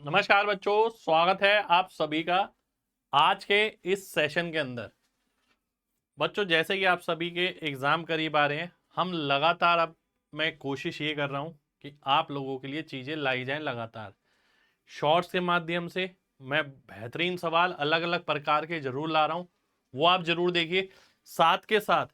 नमस्कार बच्चों, स्वागत है आप सभी का आज के इस सेशन के अंदर। बच्चों, जैसे कि आप सभी के एग्ज़ाम करीब आ रहे हैं, हम लगातार अब मैं कोशिश ये कर रहा हूँ कि आप लोगों के लिए चीज़ें लाई जाएं लगातार। शॉर्ट्स के माध्यम से मैं बेहतरीन सवाल अलग अलग प्रकार के ज़रूर ला रहा हूँ, वो आप ज़रूर देखिए। साथ के साथ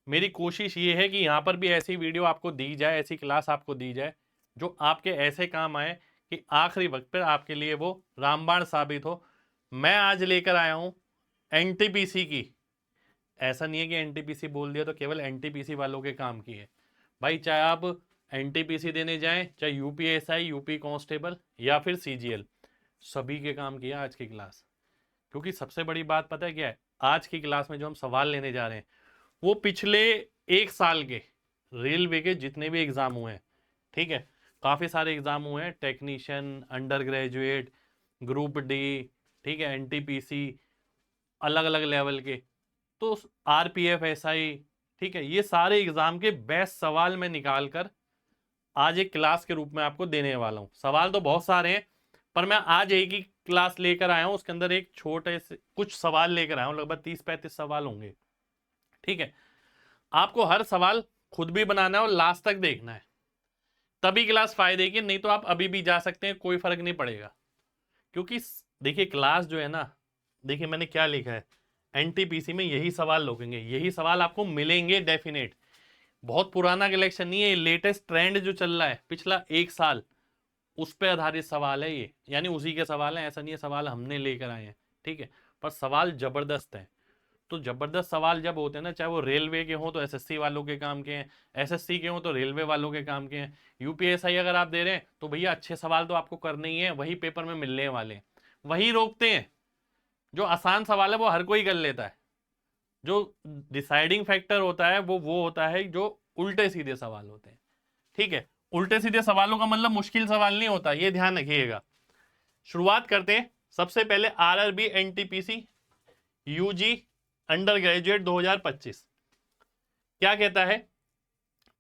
मेरी कोशिश ये है कि यहाँ पर भी ऐसी वीडियो आपको दी जाए, ऐसी क्लास आपको दी जाए जो आपके ऐसे काम आए कि आखिरी वक्त पर आपके लिए वो रामबाण साबित हो। मैं आज लेकर आया हूँ एनटीपीसी की। ऐसा नहीं है कि एनटीपीसी बोल दिया तो केवल एनटीपीसी वालों के काम की है भाई। चाहे आप एनटीपीसी देने जाएं, चाहे यूपीएसआई, यूपी कांस्टेबल या फिर सीजीएल, सभी के काम किया आज की क्लास। क्योंकि सबसे बड़ी बात पता है क्या है, आज की क्लास में जो हम सवाल लेने जा रहे हैं वो पिछले एक साल के रेलवे के जितने भी एग्जाम हुए हैं, ठीक है, काफी सारे एग्जाम हुए हैं, technician, under graduate, group D, ठीक है, एनटीपीसी, अलग अलग लेवल के, तो आरपीएफ, एसआई, ठीक है, ये सारे एग्जाम के बेस्ट सवाल मैं निकाल कर आज एक क्लास के रूप में आपको देने वाला हूं। सवाल तो बहुत सारे हैं पर मैं आज एक ही क्लास लेकर आया हूं, उसके अंदर एक छोटे से कुछ सवाल लेकर आया हूं, लगभग 30-35 सवाल होंगे, ठीक है। आपको हर सवाल खुद भी बनाना है और लास्ट तक देखना है, तभी क्लास फायदे की, नहीं तो आप अभी भी जा सकते हैं, कोई फर्क नहीं पड़ेगा। क्योंकि देखिए क्लास जो है ना, देखिए मैंने क्या लिखा है, एनटीपीसी में यही सवाल लोगेंगे, यही सवाल आपको मिलेंगे डेफिनेट। बहुत पुराना कलेक्शन नहीं है, लेटेस्ट ट्रेंड जो चल रहा है पिछला एक साल, उस पर आधारित सवाल है ये, यानी उसी के सवाल हैं, ऐसा नहीं है सवाल हमने लेकर आए हैं, ठीक है। पर सवाल जबरदस्त है। तो जबरदस्त सवाल जब होते हैं ना, चाहे वो रेलवे के हों तो एसएससी वालों के काम के हैं, एसएससी के हों तो रेलवे वालों के काम के हैं, यूपीएसआई अगर आप दे रहे हैं तो भैया अच्छे सवाल तो आपको करने ही है, वही पेपर में मिलने वाले हैं, वही रोकते हैं। जो आसान सवाल है वो हर कोई कर लेता है, जो डिसाइडिंग फैक्टर होता है वो होता है जो उल्टे सीधे सवाल होते हैं, ठीक है। उल्टे सीधे सवालों का मतलब मुश्किल सवाल नहीं होता, ये ध्यान रखिएगा। शुरुआत करते हैं सबसे पहले RRB NTPC UG undergraduate 2025 क्या कहता है,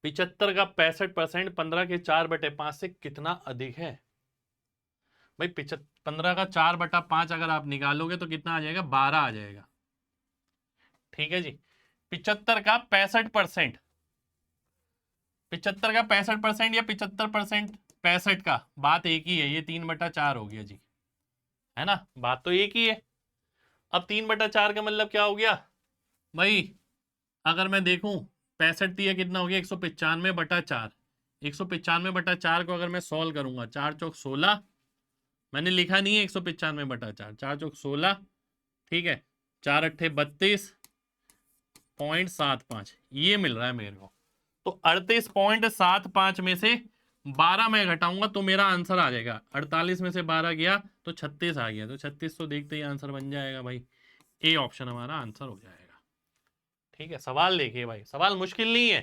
75 का 65%, 15 के 4/5 से कितना अधिक है। भाई 15 का 4/5 अगर आप निकालोगे तो कितना आ जाएगा, 12 आ जाएगा, ठीक है जी। 75 का 65%, 75 का 65% या 75% 65 का, बात एक ही है, ये 3/4 हो गया जी, है ना, बात तो एक ही है। अब 3/4 का मतलब क्या हो गया भाई, अगर मैं देखूं 65 दिया कितना हो गया, 195/4। 195/4 को अगर मैं सॉल्व करूंगा, 4 चौक 16, मैंने लिखा नहीं है 195/4, 4 चौक 16, ठीक है, 4 अट्ठे 32.75 ये मिल रहा है मेरे को। तो 38.75 में से 12 मैं घटाऊंगा तो मेरा आंसर आ जाएगा, 48 में से 12 गया तो 36 आ गया, तो 36 तो देखते ही आंसर बन जाएगा भाई, ए ऑप्शन हमारा आंसर हो जाएगा, ठीक है। सवाल देखिए भाई, सवाल मुश्किल नहीं है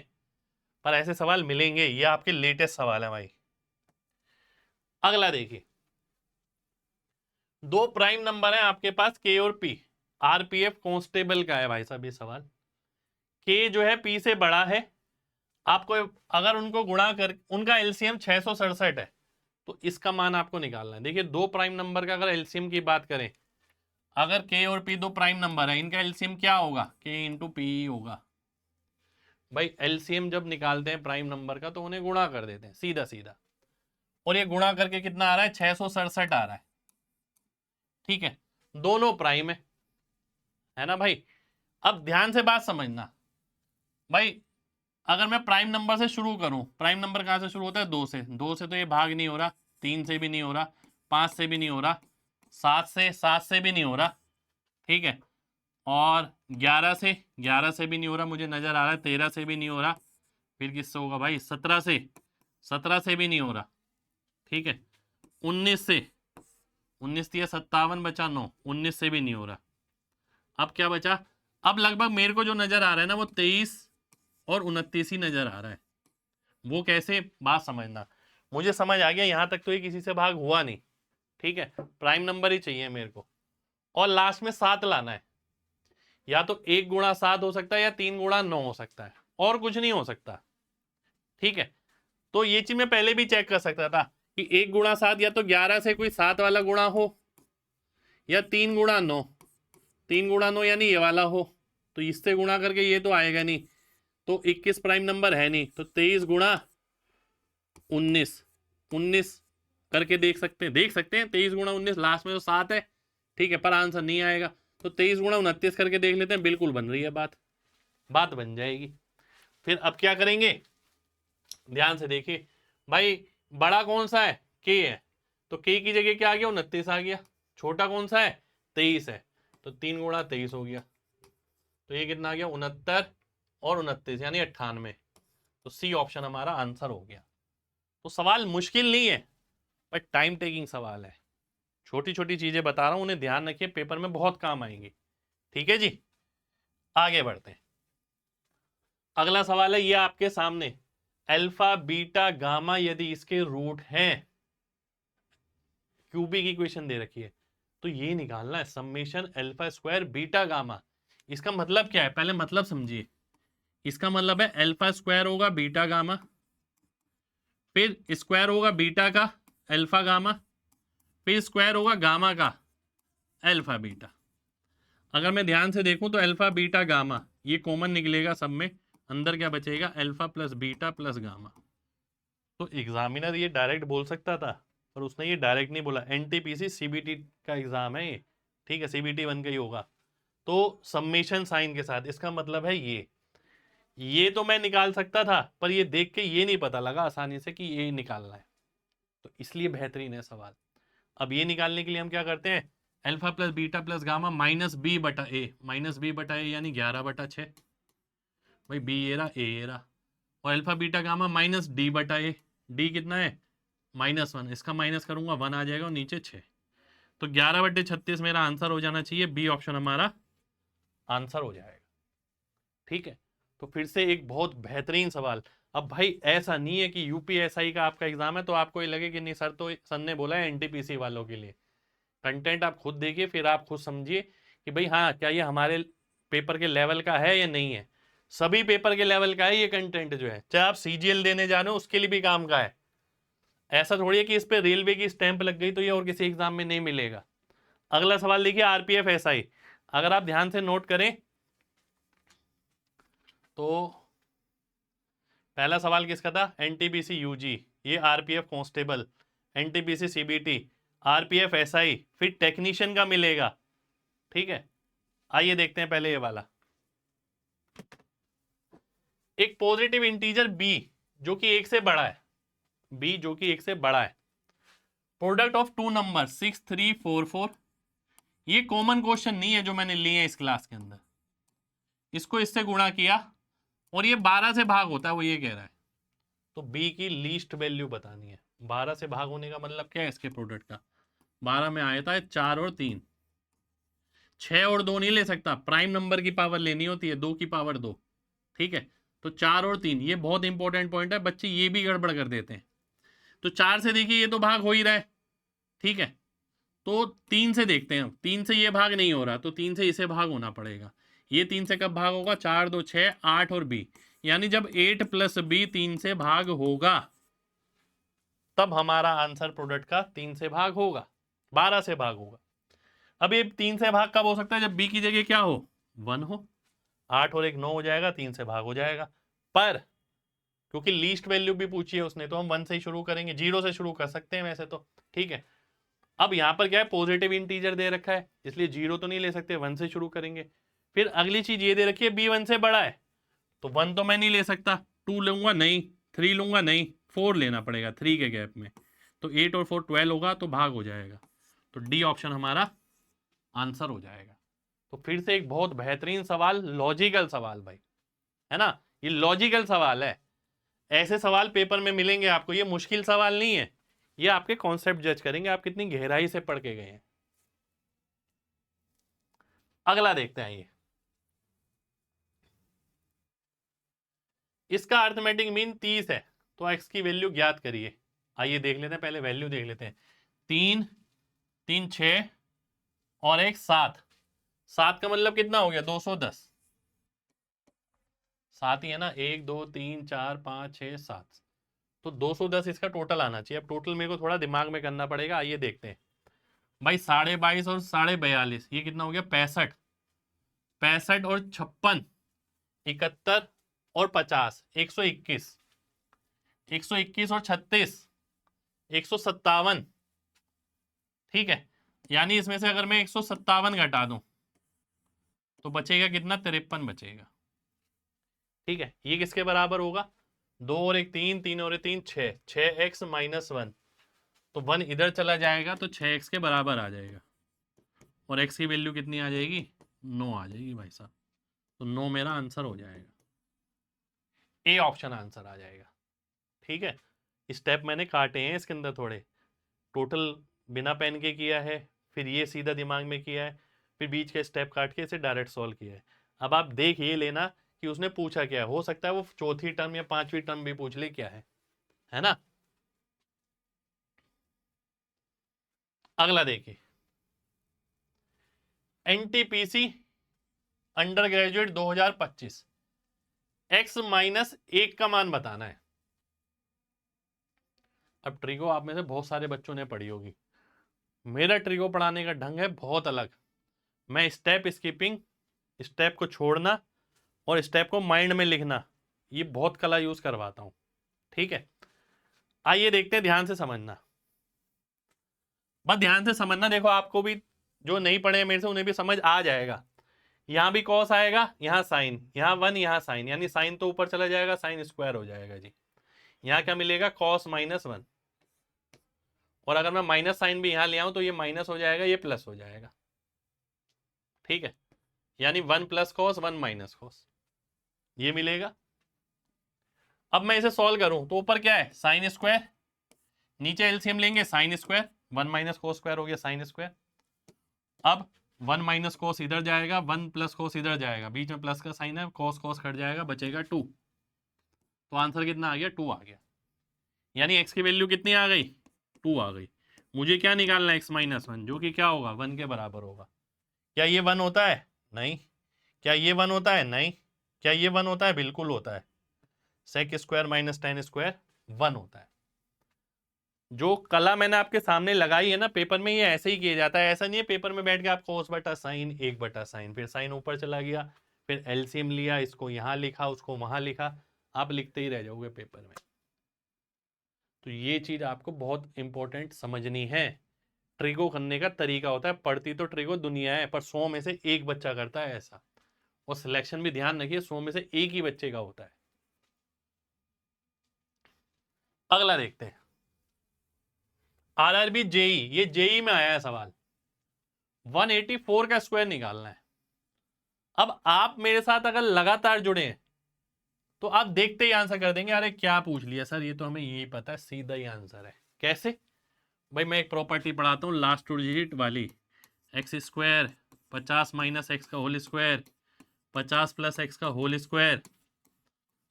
पर ऐसे सवाल मिलेंगे, ये आपके लेटेस्ट सवाल है भाई। अगला देखिए, दो प्राइम नंबर है आपके पास के और पी, आरपीएफ कांस्टेबल का है भाई साहब ये सवाल। के जो है पी से बड़ा है, आपको अगर उनको गुणा कर, उनका एलसीएम 667 है, तो इसका मान आपको निकालना है। देखिए दो प्राइम नंबर का अगर एलसीएम की बात करें, अगर के और पी दो प्राइम नंबर है, इनका एलसीएम क्या होगा, के इंटू पी होगा। भाई एलसीएम जब निकालते हैं प्राइम नंबर का तो उन्हें गुणा कर देते हैं सीधा सीधा, और ये गुणा करके कितना आ रहा है, 667 आ रहा है, ठीक है। दोनों प्राइम है ना भाई। अब ध्यान से बात समझना भाई, अगर मैं प्राइम नंबर से शुरू करूं, प्राइम नंबर कहां से शुरू होता है, 2 से, 2 से तो ये भाग नहीं हो रहा, 3 से भी नहीं हो रहा, 5 से भी नहीं हो रहा, 7 से भी नहीं हो रहा, ठीक है, और 11 से भी नहीं हो रहा, मुझे नजर आ रहा है 13 से भी नहीं हो रहा, फिर किससे होगा भाई, 17 से भी नहीं हो रहा, ठीक है, 19 से, 19 दिया 57 बचा 9, 19 से भी नहीं हो रहा। अब क्या बचा, अब लगभग मेरे को जो नजर आ रहा है ना वो 23 और 29 ही नजर आ रहा है। वो कैसे, बात समझना, मुझे समझ आ गया यहां तक तो ये किसी से भाग हुआ नहीं, ठीक है, प्राइम नंबर ही चाहिए मेरे को, और लास्ट में 7 लाना है, या तो 1 गुणा 7 हो सकता है या 3 गुणा 9 हो सकता है, और कुछ नहीं हो सकता, ठीक है। तो ये चीज मैं पहले भी चेक कर सकता था कि 1 गुणा 7 या तो 11 से कोई 7 वाला गुणा हो, या 3 गुणा 9, 3 गुणा 9 यानी ये वाला हो। तो इससे गुणा करके ये तो आएगा नहीं, तो 21 प्राइम नंबर है नहीं, तो 23 गुणा 19, 19 करके देख सकते हैं, 23 गुणा 19, लास्ट में तो 7 है, ठीक है, पर आंसर नहीं आएगा। तो 23 गुणा 29 करके देख लेते हैं, बिल्कुल बन रही है बात बन जाएगी। फिर अब क्या करेंगे, ध्यान से देखिए भाई, बड़ा कौन सा है, के है, तो के की जगह क्या आ गया, 29 आ गया। छोटा कौन सा है, 23 है, तो 3 गुणा 23 हो गया, तो ये कितना आ गया, 69 और 29 यानी 98। तो सी ऑप्शन हमारा आंसर हो गया। तो सवाल मुश्किल नहीं है, पर टाइम टेकिंग सवाल है। छोटी छोटी चीजें बता रहा हूं, उन्हें ध्यान रखिए, पेपर में बहुत काम आएंगी। ठीक है जी, आगे बढ़ते हैं। अगला सवाल है ये आपके सामने, अल्फा बीटा गामा यदि इसके रूट हैं, क्यूबी की इक्वेशन दे रखी है, तो ये निकालना है summation alpha square beta gamma. इसका मतलब क्या है, पहले मतलब समझिए। इसका मतलब है अल्फा स्क्वायर होगा बीटा गामा, फिर स्क्वायर होगा बीटा का अल्फा गामा, फिर स्क्वायर होगा गामा का अल्फा बीटा। अगर मैं ध्यान से देखूं तो अल्फा बीटा गामा ये कॉमन निकलेगा सब में, अंदर क्या बचेगा, alpha plus beta plus gamma. तो एग्जामिनर ये डायरेक्ट बोल सकता था, पर उसने ये डायरेक्ट नहीं बोला। एनटीपीसी सीबीटी का एग्जाम है ये, ठीक है, सीबीटी 1 का ही होगा। तो सम्मेशन साइन के साथ, इसका मतलब है ये तो मैं निकाल सकता था, पर ये देख के ये नहीं पता लगा आसानी से कि ये निकालना है, तो इसलिए बेहतरीन है सवाल। अब ये निकालने के लिए हम क्या करते हैं, alpha plus beta plus gamma minus B बटा ए यानी 11/6, भाई बी ये रहा, ए ये रहा, और alpha beta gamma minus D बटा ए, डी कितना है, -1, इसका माइनस करूंगा 1 आ जाएगा और नीचे 6, तो 11/36 मेरा आंसर हो जाना चाहिए, बी ऑप्शन हमारा आंसर हो जाएगा। ठीक है, तो फिर से एक बहुत बेहतरीन सवाल। अब भाई ऐसा नहीं है कि यूपीएसआई का आपका एग्जाम है तो आपको ये लगे कि नहीं सर, तो सर ने बोला है एनटीपीसी वालों के लिए। कंटेंट आप खुद देखिए, फिर आप खुद समझिए कि भाई हाँ, क्या ये हमारे पेपर के लेवल का है या नहीं है। सभी पेपर के लेवल का है ये कंटेंट जो है, चाहे आप सीजीएल देने जा रहे हो उसके लिए भी काम का है। ऐसा थोड़ी है कि इस पे रेलवे की स्टैंप लग गई तो ये और किसी एग्जाम में नहीं मिलेगा। अगला सवाल देखिए, आरपीएफ एसआई, अगर आप ध्यान से नोट करें तो पहला सवाल किसका था, एनटीपीसी यूजी, ये RPF constable, NTPC CBT, RPF SI, फिर टेक्नीशियन का मिलेगा। ठीक है, आइए देखते हैं पहले ये वाला। एक पॉजिटिव इंटीजर बी जो कि 1 से बड़ा है, बी जो कि 1 से बड़ा है, प्रोडक्ट ऑफ टू नंबर 6, 3, 4, 4। ये कॉमन क्वेश्चन नहीं है जो मैंने लिए हैं इस क्लास के अंदर, इसको इससे गुणा किया और ये 12 से भाग होता है, वो ये कह रहा है, तो बी की लीस्ट वैल्यू बतानी है। 12 से भाग होने का मतलब क्या है, इसके प्रोडक्ट का 12 में आया था 4 और 3, 6 और 2 नहीं ले सकता, प्राइम नंबर की पावर लेनी होती है, 2 की पावर 2। ठीक है, तो 4 और 3, ये बहुत इंपॉर्टेंट पॉइंट है, बच्चे ये भी गड़बड़ कर देते हैं। तो 4 से देखिए ये तो भाग हो ही रहा है, ठीक है, तो 3 से देखते हैं, 3 से ये भाग नहीं हो रहा, तो 3 से इसे भाग होना पड़ेगा। ये 3 से कब भाग होगा, 4, 2, 6, 8 और बी, यानी जब 8 प्लस बी 3 से भाग होगा तब हमारा आंसर प्रोडक्ट का 3 से भाग होगा, 12 से भाग होगा। अब ये 3 से भाग कब हो सकता है, जब बी की जगह क्या हो, 1 हो, 8 और 1 9 हो जाएगा, 3 से भाग हो जाएगा। पर क्योंकि लीस्ट वैल्यू भी पूछी है उसने, तो हम 1 से ही शुरू करेंगे, 0 से शुरू कर सकते हैं वैसे तो। ठीक है, अब यहां पर क्या है, पॉजिटिव इंटीजर दे रखा है, इसलिए 0 तो नहीं ले सकते, 1 से शुरू करेंगे। फिर अगली चीज ये दे रखी है, बी 1 से बड़ा है, तो 1 तो मैं नहीं ले सकता, 2 लूंगा नहीं, 3 लूंगा नहीं, 4 लेना पड़ेगा 3 के गैप में, तो 8 और 4 12 होगा, तो भाग हो जाएगा, तो डी ऑप्शन हमारा आंसर हो जाएगा। तो फिर से एक बहुत बेहतरीन सवाल, लॉजिकल सवाल भाई, है ना, ये लॉजिकल सवाल है। ऐसे सवाल पेपर में मिलेंगे आपको, ये मुश्किल सवाल नहीं है, ये आपके कॉन्सेप्ट जज करेंगे आप कितनी गहराई से पढ़ के गए हैं। अगला देखते हैं, ये इसका अर्थमेटिक मीन 30 है, तो x की वैल्यू ज्ञात करिए। आइए देख लेते हैं, पहले वैल्यू देख लेते हैं। 3, 3 6 और 1 7, 7 का मतलब कितना हो गया, 210, 7 ही है ना, 1 2 3 4 5 6 7, तो 210 इसका टोटल आना चाहिए। अब टोटल मेरे को थोड़ा दिमाग में करना पड़ेगा, आइए देखते हैं भाई। 22.5 और 42.5 ये कितना हो गया? 65। 65 और 56, 71 और 50, 121। 121 और 36, 157। ठीक है, यानी इसमें से अगर मैं 157 घटा दूं तो बचेगा कितना? 53 बचेगा। ठीक है, ये किसके बराबर होगा? 2 और 1 3, 3 और 1 3 6, 6x माइनस 1। तो 1 इधर चला जाएगा तो 6x के बराबर आ जाएगा, और x की वैल्यू कितनी आ जाएगी? 9 आ जाएगी भाई साहब। तो 9 मेरा आंसर हो जाएगा, ए ऑप्शन आंसर आ जाएगा। ठीक है, स्टेप मैंने काटे हैं इसके अंदर थोड़े, टोटल बिना पेन के किया है, फिर ये सीधा दिमाग में किया है, फिर बीच के स्टेप काट के इसे डायरेक्ट सॉल्व किया है। अब आप देख ये लेना कि उसने पूछा क्या है, हो सकता है वो चौथी टर्म या पांचवी टर्म भी पूछ ले क्या है ना। अगला देखिए, NTPC under graduate 2025, x minus 1 का मान बताना है। अब ट्रिगो आप में से बहुत सारे बच्चों ने पढ़ी होगी, मेरा ट्रिगो पढ़ाने का ढंग है बहुत अलग। मैं स्टेप स्किपिंग, स्टेप को छोड़ना और स्टेप को माइंड में लिखना, ये बहुत कला यूज करवाता हूं। ठीक है, आइए देखते हैं, ध्यान से समझना, बस ध्यान से समझना। देखो आपको भी जो नहीं पढ़े मेरे से उन्हें भी समझ आ जाएगा। यहां भी कॉस आएगा, यहां साइन, यहां 1, यहां साइन, यानी साइन तो ऊपर चला जाएगा, साइन स्क्वायर हो जाएगा जी। यहां क्या मिलेगा? Cos minus 1। और अगर मैं माइनस साइन भी यहां ले आऊं तो ये माइनस हो जाएगा, ये प्लस हो जाएगा। ठीक है, यानी 1 प्लस कॉस 1 माइनस कॉस, ये मिलेगा। अब मैं इसे सॉल्व करूं तो ऊपर क्या है? साइन स्क्वायर, नीचे एलसीएम लेंगे, sine square, 1 minus cos square हो गया साइन स्क्वायर। अब 1 माइनस कोस इधर जाएगा, 1 प्लस कोस इधर जाएगा, बीच में प्लस का साइन है, कोस कोस कट जाएगा, बचेगा 2। तो आंसर कितना आ गया? 2 आ गया। यानी एक्स की वैल्यू कितनी आ गई? 2 आ गई। मुझे क्या निकालना है? एक्स माइनस 1, जो कि क्या होगा? 1 के बराबर होगा। क्या ये 1 होता है? नहीं। क्या ये 1 होता है? नहीं। क्या ये 1 होता है? बिल्कुल होता है। Sec square minus tan square 1 होता है। जो कला मैंने आपके सामने लगाई है ना पेपर में, ये ऐसे ही किया जाता है। ऐसा नहीं है पेपर में बैठ के आप कोस बटा साइन, 1 बटा साइन, फिर साइन ऊपर चला गया, फिर एलसीएम लिया, इसको यहां लिखा, उसको वहां लिखा, आप लिखते ही रह जाओगे पेपर में। तो ये चीज आपको बहुत इंपॉर्टेंट समझनी है। ट्रिगो करने का तरीका होता है, पढ़ती तो ट्रिगो दुनिया है, पर 100 में से एक बच्चा करता है ऐसा। और सिलेक्शन भी ध्यान रखिए, 100 में से एक ही बच्चे का होता है। अगला देखते हैं, आरआरबी जेई, ये जेई में आया है सवाल, 184 का स्क्वायर निकालना है। अब आप मेरे साथ अगर लगातार जुड़े हैं तो आप देखते ही आंसर कर देंगे, अरे क्या पूछ लिया सर, ये तो हमें यही पता है, सीधा ही आंसर है। कैसे भाई? मैं एक प्रॉपर्टी पढ़ाता हूँ लास्ट टू डिजिट वाली, एक्स स्क्वायर 50 माइनस एक्स का होल स्क्वायर, 50 प्लस एक्स का होल स्क्वायर,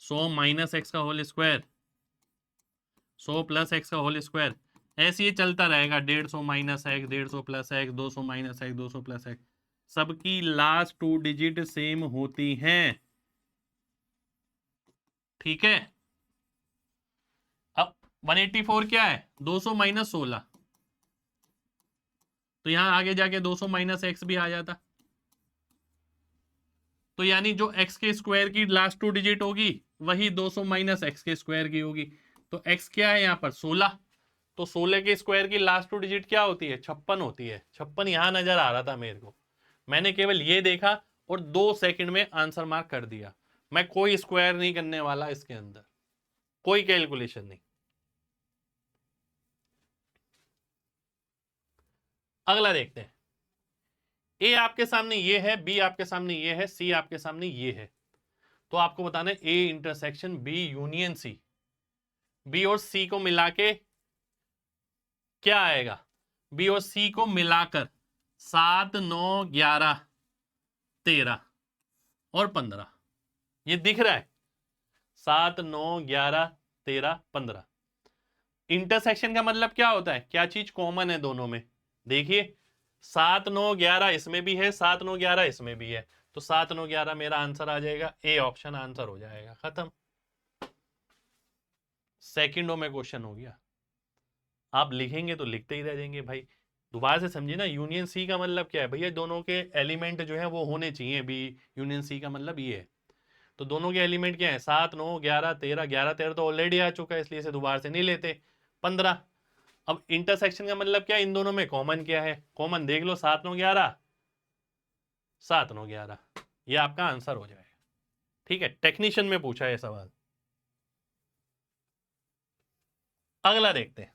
100 माइनस एक्स का होल स्क्वायर, 100 प्लस एक्स का होल स्क्वायर, ऐसे ही चलता रहेगा। 150 minus x, 150 plus x, 200 minus x, 200 plus x, सबकी लास्ट 2 डिजिट सेम होती हैं। ठीक है, अब 184 क्या है? 200 माइनस 16, तो यहां आगे जाके 200 माइनस एक्स भी आ जाता। तो यानी जो एक्स के स्क्वायर की लास्ट 2 डिजिट होगी वही 200 माइनस एक्स के स्क्वायर की होगी। तो एक्स क्या है यहाँ पर? 16। तो 16 के स्क्वायर की लास्ट 2 डिजिट क्या होती है? 56 होती है। 56 यहां नजर आ रहा था मेरे को, मैंने केवल ये देखा और 2 सेकंड में आंसर मार्क कर दिया। मैं कोई स्क्वायर नहीं करने वाला इसके अंदर, कोई कैलकुलेशन नहीं। अगला देखते हैं, ए आपके सामने ये है, बी आपके सामने ये है, सी आपके सामने ये है। तो आपको बताना है A intersection B union C, B और सी को मिला के क्या आएगा? बी और सी को मिलाकर 7 9 11 13 और 15, ये दिख रहा है 7 9 11 13 15। इंटरसेक्शन का मतलब क्या होता है? क्या चीज कॉमन है दोनों में? देखिए 7 9 11 इसमें भी है, 7 9 11 इसमें भी है, तो 7 9 11 मेरा आंसर आ जाएगा, ए ऑप्शन आंसर हो जाएगा, खत्म। सेकंडों में क्वेश्चन हो गया। आप लिखेंगे तो लिखते ही रह जाएंगे भाई। दोबारा से समझिए ना, यूनियन सी का मतलब क्या है भैया, दोनों के एलिमेंट जो है वो होने चाहिए। बी यूनियन सी का मतलब ये है। तो दोनों के एलिमेंट क्या है, 7 9 11 13, 11 13 तो ऑलरेडी आ चुका है, इसलिए इसे दोबारा से नहीं लेते। 15। अब इंटरसेक्शन का मतलब क्या है, इन दोनों में कॉमन क्या है, कॉमन देख लो, 7 9 11, 7 9 11, ये आपका आंसर हो जाएगा। ठीक है, टेक्नीशियन में पूछा है सवाल। अगला देखते हैं।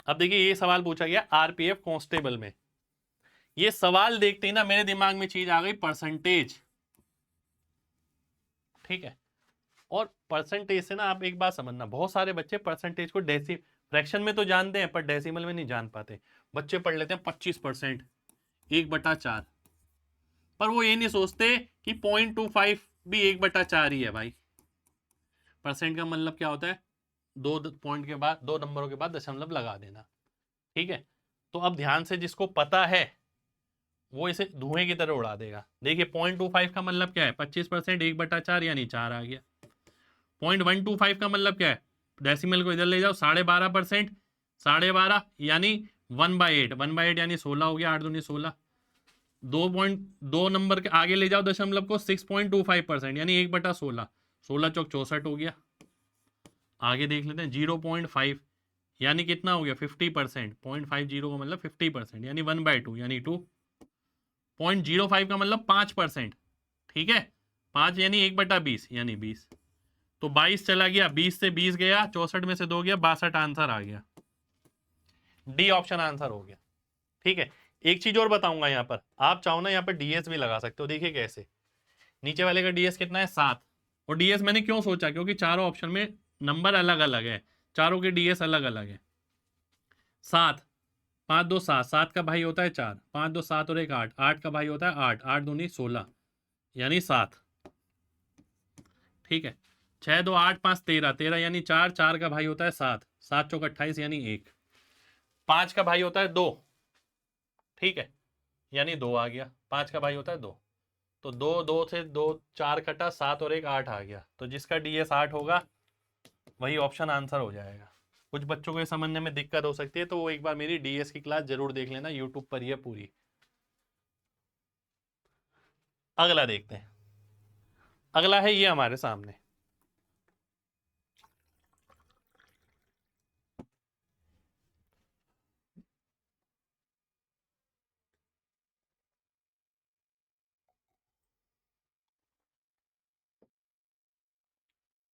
अब देखिए, ये सवाल पूछा गया आरपीएफ कांस्टेबल में। ये सवाल देखते ही ना मेरे दिमाग में चीज आ गई, परसेंटेज। ठीक है, और परसेंटेज से ना आप एक बात समझना, बहुत सारे बच्चे परसेंटेज को डेसी फ्रैक्शन में तो जानते हैं पर डेसिमल में नहीं जान पाते। बच्चे पढ़ लेते हैं 25%, 1/4, पर वो ये नहीं सोचते कि 0.25 भी 1/4 ही है भाई। परसेंट का मतलब क्या होता है, 2 पॉइंट के बाद, 2 नंबरों के बाद दशमलव लगा देना। ठीक है, तो अब ध्यान से, जिसको पता है वो इसे धुएं की तरह उड़ा देगा। देखिए 0.25 का मतलब क्या है, 25%, 1/4 यानी 4 आ गया। 0.125 का मतलब क्या है, डेसिमल को इधर ले जाओ, 12.5%, 12.5 यानी 1/8, 1/8 यानी 16 हो गया, 8 दूनी 16। 2.2 नंबर के आगे ले जाओ दशमलव को, 6.25% यानी 1/16, 16 चौक 64 हो गया। आगे देख लेते हैं 0.5 यानी कितना हो गया, 50%, 0.50 का मतलब 50% यानी 1/2 यानी 2। 0.05 का मतलब 5%, ठीक है, 5 यानी 1/20 यानी 20। तो 22 चला गया, 20 से 20 गया, 64 में से 2 गया, 62 आंसर आ गया। डी ऑप्शन आंसर हो गया। ठीक है, एक चीज और बताऊंगा, यहाँ पर आप चाहो ना यहाँ पर डीएस भी लगा सकते हो। देखिए कैसे, नीचे वाले का डीएस कितना है, 7। और डीएस मैंने क्यों सोचा, क्योंकि चारों ऑप्शन में नंबर अलग अलग है, चारों के डीएस अलग अलग है। 7, 5 2 7, 7 का भाई होता है 4, 5 2 7 और 1 8, 8 का भाई होता है 8, 8 दूनी 16 यानी 7। ठीक है, 6 2 8 5 13, 13 यानी 4, 4 का भाई होता है 7, 7 चौक 28 यानी 1। 5 का भाई होता है 2, ठीक है, यानी 2 आ गया। 5 का भाई होता है 2, तो 2 2 से 2 4 कटा, 7 और 1 8 आ गया। तो जिसका डीएस 8 होगा वही ऑप्शन आंसर हो जाएगा। कुछ बच्चों को ये समझने में दिक्कत हो सकती है, तो वो एक बार मेरी डीएस की क्लास जरूर देख लेना, यूट्यूब पर ही है पूरी। अगला देखते हैं। अगला है ये हमारे सामने,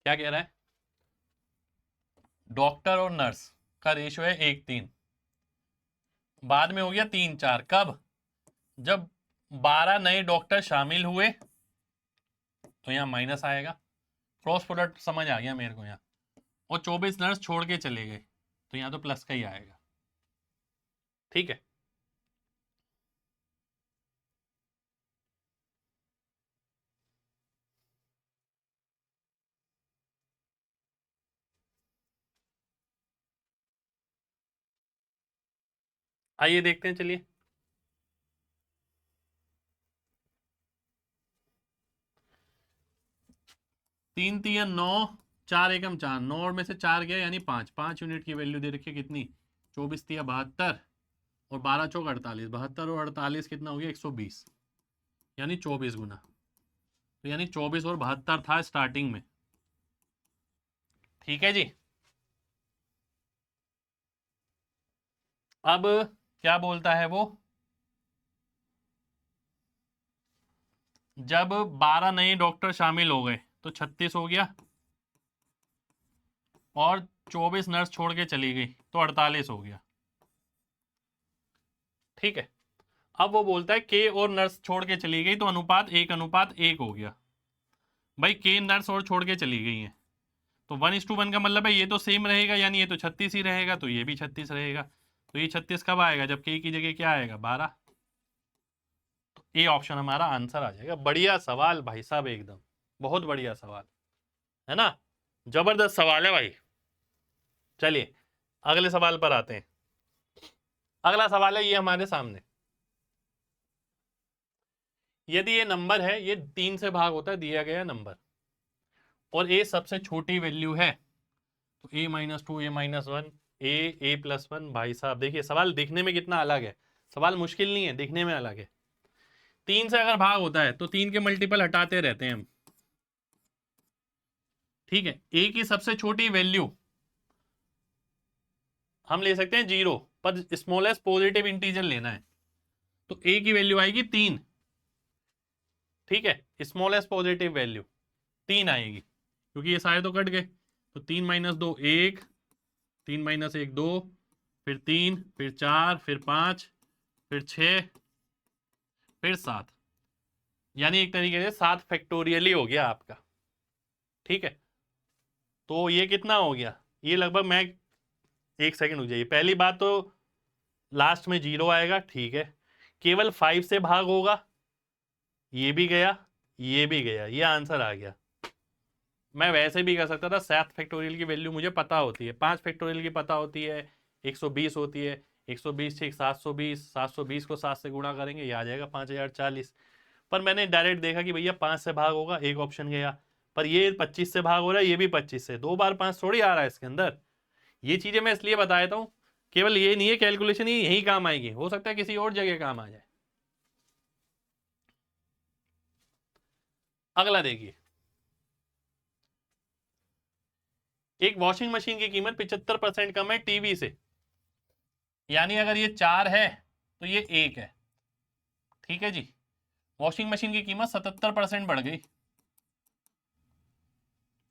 क्या कह रहा है, डॉक्टर और नर्स का रेशियो है 1:3, बाद में हो गया 3:4। कब, जब 12 नए डॉक्टर शामिल हुए, तो यहाँ माइनस आएगा, क्रॉस प्रोडक्ट समझ आ गया मेरे को यहाँ, और 24 नर्स छोड़ के चले गए, तो यहाँ तो प्लस का ही आएगा। ठीक है, आइए देखते हैं, चलिए। 3 3 9, 4 एकम 4, 9 में से 4 गया यानी 5, 5 यूनिट की वैल्यू दे रखी है कितनी, 24 3 72, और 12 चौक 48, 72 और 48 कितना हो गया, 120 यानी 24 गुना। तो यानी 24 और 72 था स्टार्टिंग में। ठीक है जी, अब क्या बोलता है वो, जब 12 नए डॉक्टर शामिल हो गए तो 36 हो गया, और 24 नर्स छोड़ के चली गई तो 48 हो गया। ठीक है, अब वो बोलता है के और नर्स छोड़ के चली गई तो अनुपात 1:1 हो गया। भाई के नर्स और छोड़ के चली गई हैं, तो 1:1 का मतलब है ये तो सेम रहेगा, यानी ये तो 36 ही रहेगा, तो ये भी 36 रहेगा। तो ये 36 कब आएगा, जब के की जगह क्या आएगा, 12। तो ये ऑप्शन हमारा आंसर आ जाएगा। बढ़िया सवाल भाई साहब, एकदम बहुत बढ़िया सवाल है ना, जबरदस्त सवाल है भाई। चलिए अगले सवाल पर आते हैं। अगला सवाल है ये हमारे सामने, यदि ये नंबर है, ये 3 से भाग होता है दिया गया नंबर, और ए सबसे छोटी वैल्यू है, तो a-2 a-1 a+1। भाई साहब देखिए सवाल दिखने में कितना अलग है, सवाल मुश्किल नहीं है, दिखने में अलग है। 3 से अगर भाग होता है तो 3 के मल्टीपल हटाते रहते हैं हम, ठीक है। ए की सबसे छोटी वैल्यू हम ले सकते हैं 0, पर स्मॉलेस्ट पॉजिटिव इंटीजर लेना है, तो ए की वैल्यू आएगी 3, ठीक है। स्मॉलेस्ट पॉजिटिव वैल्यू 3 आएगी, क्योंकि ये सारे तो कट गए, तो 3 - 2 1, 3 - 1 2, फिर 3, फिर 4, फिर 5, फिर 6, फिर 7, यानी एक तरीके से 7 फैक्टोरियल ही हो गया आपका, ठीक है। तो ये कितना हो गया, ये लगभग, मैं 1 सेकंड हो जाइए, पहली बात तो लास्ट में 0 आएगा, ठीक है। केवल 5 से भाग होगा, ये भी गया, ये भी गया, ये आंसर आ गया। मैं वैसे भी कर सकता था, 7 फैक्टोरियल की वैल्यू मुझे पता होती है, 5 फैक्टोरियल की पता होती है, 120 होती है, 120 ठीक 720, 720 को 7 से गुणा करेंगे, ये आ जाएगा 5040। पर मैंने डायरेक्ट देखा कि भैया 5 से भाग होगा, एक ऑप्शन गया, पर ये 25 से भाग हो रहा है, ये भी 25 से, 2 बार 5 थोड़ी आ रहा है इसके अंदर। ये चीजें मैं इसलिए बता देता हूँ, केवल ये नहीं है कैलकुलेशन ही यही काम आएगी, हो सकता है किसी और जगह काम आ जाए। अगला देखिए, एक वॉशिंग मशीन की कीमत 75% कम है टीवी से, यानी अगर ये 4 है तो ये 1 है, ठीक है जी। वॉशिंग मशीन की कीमत 77% बढ़ गई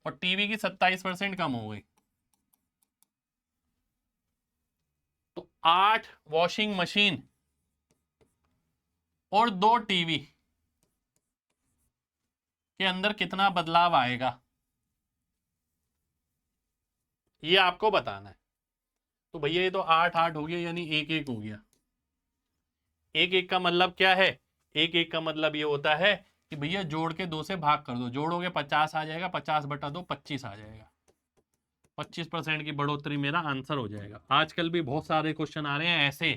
और टीवी की 27% कम हो गई, तो 8 वॉशिंग मशीन और 2 टीवी के अंदर कितना बदलाव आएगा, ये आपको बताना है। तो भैया ये तो 8 8 हो गया, यानी 1 1 हो गया। 1 1 का मतलब क्या है, 1 1 का मतलब ये होता है कि भैया जोड़ के 2 से भाग कर दो, जोड़ोगे 50 आ जाएगा, 50/2 25 आ जाएगा, 25% की बढ़ोतरी मेरा आंसर हो जाएगा। आजकल भी बहुत सारे क्वेश्चन आ रहे हैं ऐसे,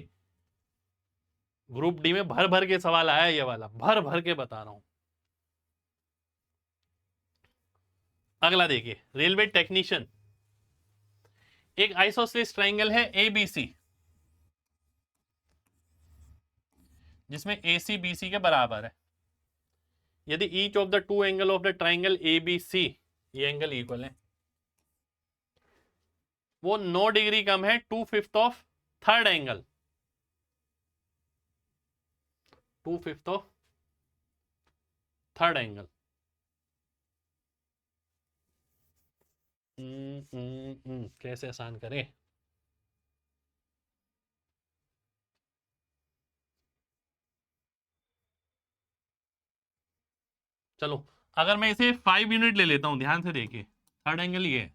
ग्रुप डी में भर भर के सवाल आया, ये वाला भर भर के बता रहा हूं। अगला देखिए, रेलवे टेक्नीशियन, एक आइसोसेलेस ट्रायंगल है एबीसी, जिसमें AC BC के बराबर है। यदि each of the 2 angle of the triangle ABC, ये एंगल इक्वल है, वो 9 डिग्री कम है 2/5 of third angle, 2/5 of third angle. कैसे आसान करें, चलो अगर मैं इसे 5 यूनिट ले लेता हूं, ध्यान से देखिए, थर्ड एंगल ये है,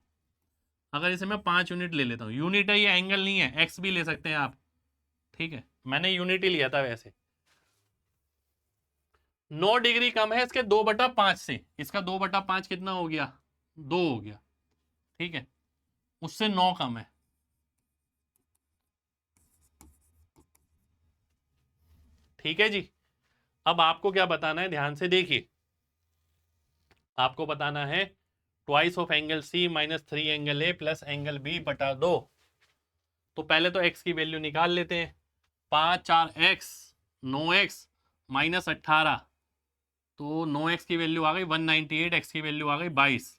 अगर इसे मैं 5 यूनिट ले लेता हूं, यूनिट है ये, एंगल नहीं है, एक्स भी ले सकते हैं आप, ठीक है, मैंने यूनिट ही लिया था वैसे। 9 डिग्री कम है इसके 2/5 से, इसका 2/5 कितना हो गया, 2 हो गया, ठीक है, उससे 9 कम है, ठीक है जी। अब आपको क्या बताना है, ध्यान से देखिए, आपको बताना है twice of angle C - 3 angle A plus angle B बटा 2। तो पहले तो x की वैल्यू निकाल लेते हैं, 5 4 x 9x -18, तो 9x की वैल्यू आ गई 198, x की वैल्यू आ गई 22,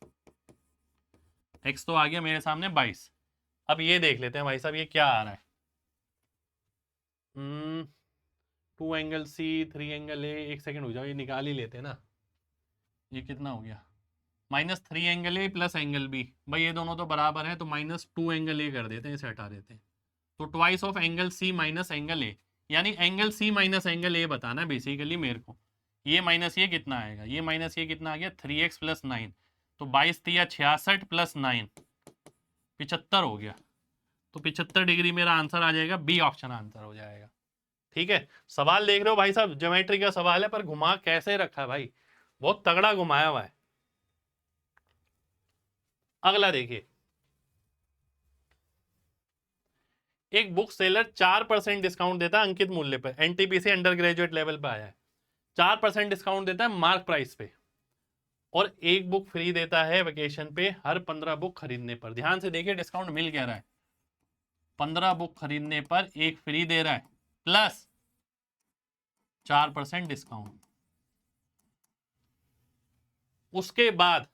x तो आ गया मेरे सामने 22। अब ये देख लेते हैं भाई साहब ये क्या आ रहा है, 2 angle C 3 angle A, 1 second हो जाओ, ये निकाल ही लेते हैं ना, ये कितना हो गया, -3 angle A plus angle B, भाई ये दोनों तो बराबर है, तो -2 एंगल A कर देते हैं, इसे हटा देते हैं, तो twice of angle C minus angle A, यानी angle C minus angle A बताना है बेसिकली मेरे को। ये माइनस ये कितना आएगा, ये माइनस ये कितना आ गया 3x + 9, तो 22 तिया 66 + 9 75 हो गया, तो 75 डिग्री मेरा आंसर आ जाएगा, बी ऑप्शन आंसर हो जाएगा, ठीक है। सवाल देख रहे हो भाई साहब, ज्योमेट्री का सवाल है पर घुमा कैसे रखा है भाई, बहुत तगड़ा घुमाया हुआ है। अगला देखिए, एक बुक सेलर 4% डिस्काउंट देता है अंकित मूल्य पर, NTPC अंडर ग्रेजुएट लेवल पर आया है, 4% डिस्काउंट देता है मार्क प्राइस पे, और एक बुक फ्री देता है वेकेशन पे हर 15 बुक खरीदने पर। ध्यान से देखिए डिस्काउंट मिल क्या रहा है, 15 बुक खरीदने पर एक फ्री दे रहा है प्लस 4% डिस्काउंट। उसके बाद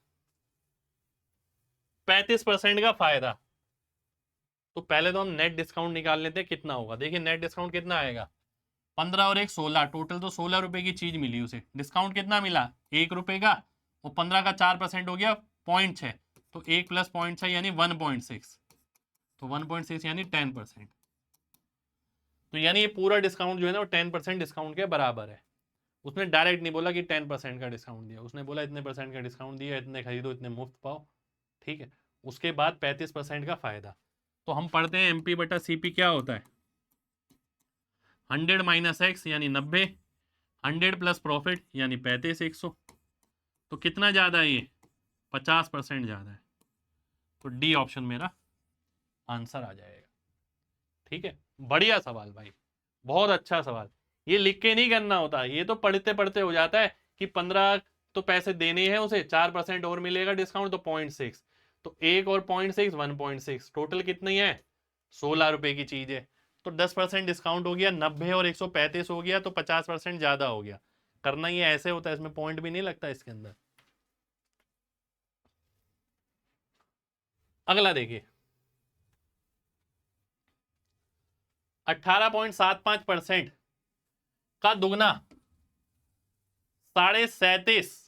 35% का फायदा। तो पहले तो हम नेट डिस्काउंट निकाल लेते हैं कितना होगा। देखिए नेट डिस्काउंट कितना आएगा, 15 और 1 16, टोटल तो 16 रुपए की चीज मिली उसे। डिस्काउंट कितना मिला, 1 रुपए का, वो 15 का 4% हो गया 0.6, तो 1 प्लस 0.6 यानी 1.6, तो 1.6 यानी 10%। तो यानी ये पूरा डिस्काउंट जो है ना वो 10% डिस्काउंट के बराबर है। उसने डायरेक्ट नहीं बोला कि 10% का डिस्काउंट दिया, उसने बोला इतने % का डिस्काउंट दिया, इतने खरीदो इतने मुफ्त पाओ, ठीक है। उसके बाद 35% का फायदा। तो हम पढ़ते हैं एमपी बटा सीपी क्या होता है, 100 माइनस एक्स यानी 90, 100 प्लस प्रॉफिट यानी 35 100। तो कितना ज्यादा है ये, 50% ज्यादा है। तो डी ऑप्शन मेरा आंसर आ जाएगा। ठीक है, बढ़िया सवाल भाई, बहुत अच्छा सवाल। ये लिख के नहीं करना होता, ये तो पढ़ते पढ़ते हो जाता है कि 15 तो पैसे देने हैं उसे, 4% और मिलेगा डिस्काउंट तो 0.6, तो 1 और 0.6 1.6, टोटल कितनी है 16 रुपए की चीज है। तो 10% डिस्काउंट हो गया, 90 और 135 हो गया, तो 50% ज्यादा हो गया। करना ये ऐसे होता है, इसमें पॉइंट भी नहीं लगता इसके अंदर। अगला देखिए, 18.75% का दुगना 37.5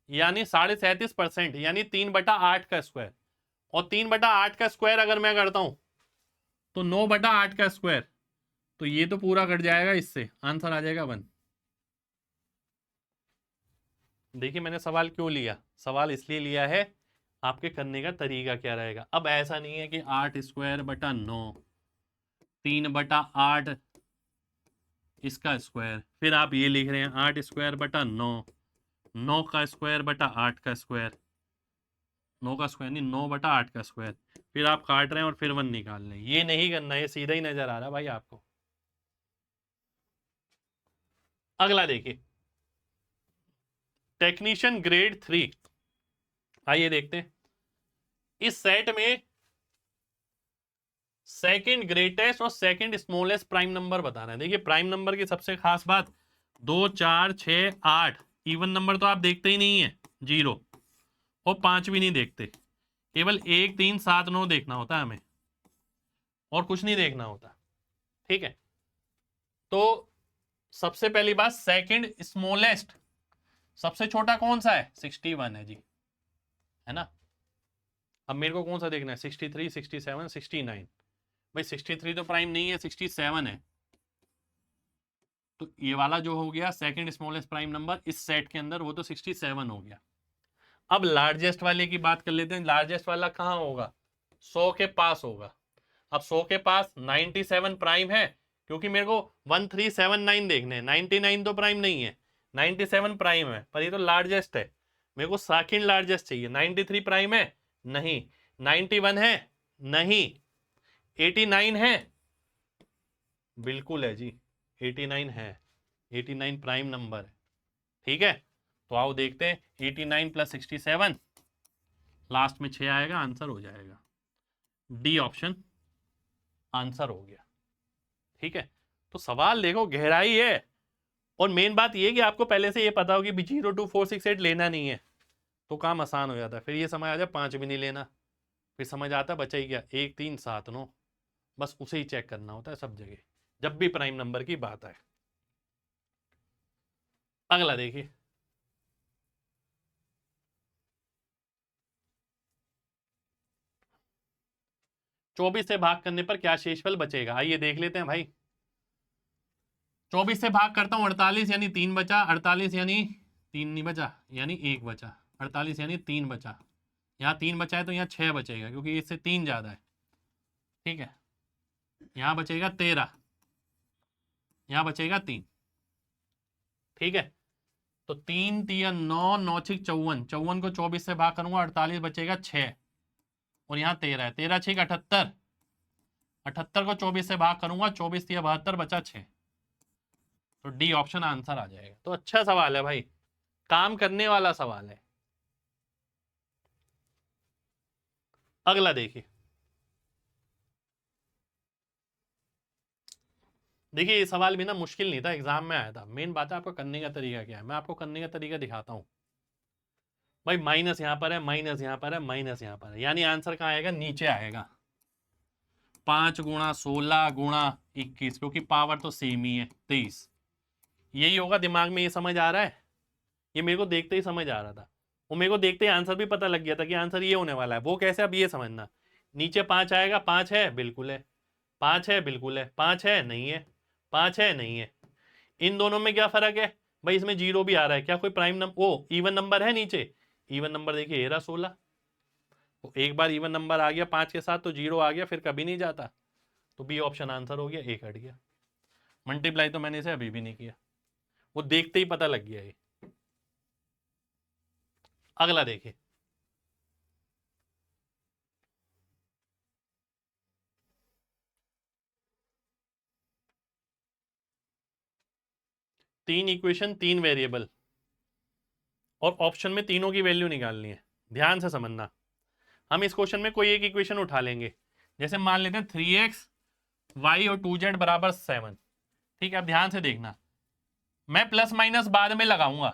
यानी 37.5% यानी 3/8 का स्क्वायर, और 3/8 का स्क्वायर अगर मैं करता हूं तो 9/8 का स्क्वायर, तो ये तो पूरा कट जाएगा, इससे आंसर आ जाएगा 1। देखिए मैंने सवाल क्यों लिया, सवाल इसलिए लिया है आपके करने का तरीका क्या रहेगा। अब ऐसा नहीं है कि 8 स्क्वायर बटा 9, 3/8 इसका स्क्वायर, फिर आप ये लिख रहे हैं 8 स्क्वायर बटा 9, 9 का स्क्वायर बटा 8 का स्क्वायर, 9 का स्क्वायर नहीं 9/8 का स्क्वायर, फिर आप काट रहे हैं और फिर 1 निकाल रहे हैं। ये नहीं करना, ये सीधा ही नजर आ रहा भाई आपको। अगला देखिए, टेक्नीशियन ग्रेड 3, आइए देखते हैं। इस सेट में सेकंड ग्रेटेस्ट और सेकंड स्मॉलेस्ट प्राइम नंबर बताना है। देखिए प्राइम नंबर की सबसे खास बात 2 4 6 8, इवन नंबर तो आप देखते ही नहीं है, 0 और 5 भी नहीं देखते, केवल 1 3 7 9 देखना होता है हमें, और कुछ नहीं देखना होता, ठीक है। तो सबसे पहली बात सेकंड स्मॉलेस्ट, सबसे छोटा कौन सा है 61 है जी, है ना। अब मेरे को कौन सा देखना है 63 67 69, भाई 63 तो प्राइम नहीं है 67 है, तो ये वाला जो हो गया सेकंड स्मॉलेस्ट प्राइम नंबर इस सेट के अंदर वो तो 67 हो गया। अब लार्जेस्ट वाले की बात कर लेते हैं, लार्जेस्ट वाला कहाँ होगा 100 के पास होगा। अब 100 के पास 97 प्राइम है, क्योंकि मेरे को 1379 देखने हैं, 99 तो प्राइम नहीं है, 97 प्राइम है, पर ये तो लार्जेस्ट है, मेरे को सेकंड लार्जेस्ट चाहिए। 93 प्राइम है नहीं, 91 है नहीं, 89 है बिल्कुल है जी, 89 है, 89 प्राइम नंबर है, ठीक है। तो आओ देखते हैं 89 प्लस 67, लास्ट में 6 आएगा, आंसर हो जाएगा डी ऑप्शन आंसर हो गया, ठीक है। तो सवाल देखो गहराई है, और मेन बात ये कि आपको पहले से ये पता हो कि 02468 लेना नहीं है, तो काम आसान हो जाता है। फिर ये समझ आ जाए 5 भी नहीं लेना, फिर समझ आता बचा ही क्या 1 3 7 9, बस उसे ही चेक करना होता है सब जगह जब भी प्राइम नंबर की बात आए। अगला देखिए, चौबीस से भाग करने पर क्या शेषफल बचेगा, आइए देख लेते हैं भाई। 24 से भाग करता हूं 48 यानी 3 बचा, 48 यानी 3 नहीं बचा यानी 1 बचा, 48 यानी 3 बचा, यहाँ 3 बचा है तो यहाँ 6 बचेगा क्योंकि इससे 3 ज्यादा है, ठीक है। यहाँ बचेगा 13, यहाँ बचेगा 3, ठीक है। तो 3 3 9 9 6 54, 54 को 24 से भाग करूंगा 48 बचेगा 6, और यहाँ 13 है, 13 6 78, 78 को 24 से भाग करूंगा 24 3 72 बचा 6, तो डी ऑप्शन आंसर आ जाएगा। तो अच्छा सवाल है भाई, काम करने वाला सवाल है। अगला देखिए, देखिए ये सवाल भी ना मुश्किल नहीं था, एग्जाम में आया था। मेन बात है आपको करने का तरीका क्या है। मैं आपको करने का तरीका दिखाता हूं भाई। माइनस यहां पर है, माइनस यहां पर है, माइनस यहां पर है, यानी आंसर कहां आएगा, नीचे आएगा। 5 गुणा 16 गुणा 21, क्योंकि पावर तो सेम ही है 23। यही होगा, दिमाग में ये समझ आ रहा है। ये मेरे को देखते ही समझ आ रहा था, वो मेरे को देखते ही आंसर भी पता लग गया था कि आंसर ये होने वाला है। वो कैसे, अब ये समझना। नीचे 5 आएगा, 5 है बिल्कुल है, 5 है बिल्कुल है, 5 है नहीं है, 5 है नहीं है। इन दोनों में क्या फर्क है भाई, इसमें जीरो भी आ रहा है, क्या कोई प्राइम नंबर, वो इवन नंबर है नीचे। इवन नंबर देखिए, 13 16। तो एक बार इवन नंबर आ गया 5 के साथ तो जीरो आ गया, फिर कभी नहीं जाता। तो बी ऑप्शन आंसर हो गया, एक हट गया। मल्टीप्लाई तो मैंने इसे अभी भी नहीं किया, वो देखते ही पता लग गया ये। अगला देखिए, तीन इक्वेशन, तीन वेरिएबल, और ऑप्शन में तीनों की वैल्यू निकालनी है। ध्यान से समझना। हम इस क्वेश्चन में कोई एक इक्वेशन उठा लेंगे, जैसे मान लेते हैं 3x y और 2z बराबर 7। ठीक है, अब ध्यान से देखना, मैं प्लस माइनस बाद में लगाऊंगा।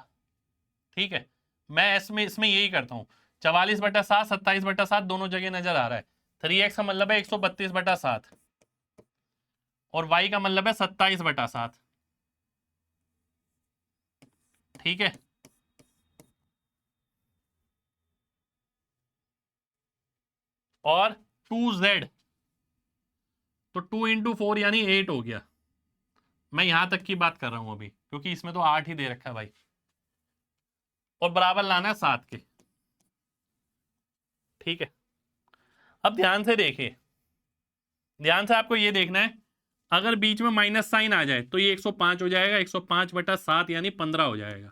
ठीक है, मैं इसमें इसमें यही करता हूं। 44/7, 27/7 दोनों जगह नजर आ रहा है। 3x का मतलब है 132/7, और y का मतलब है 27/7। ठीक है, और 2z, तो 2 × 4 यानी 8 हो गया। मैं यहां तक की बात कर रहा हूं अभी, क्योंकि इसमें तो 8 ही दे रखा है भाई, और बराबर लाना है 7 के। ठीक है, अब ध्यान से देखिए, ध्यान से आपको ये देखना है, अगर बीच में माइनस साइन आ जाए तो ये 105 हो जाएगा, 105/7 यानी 15 हो जाएगा।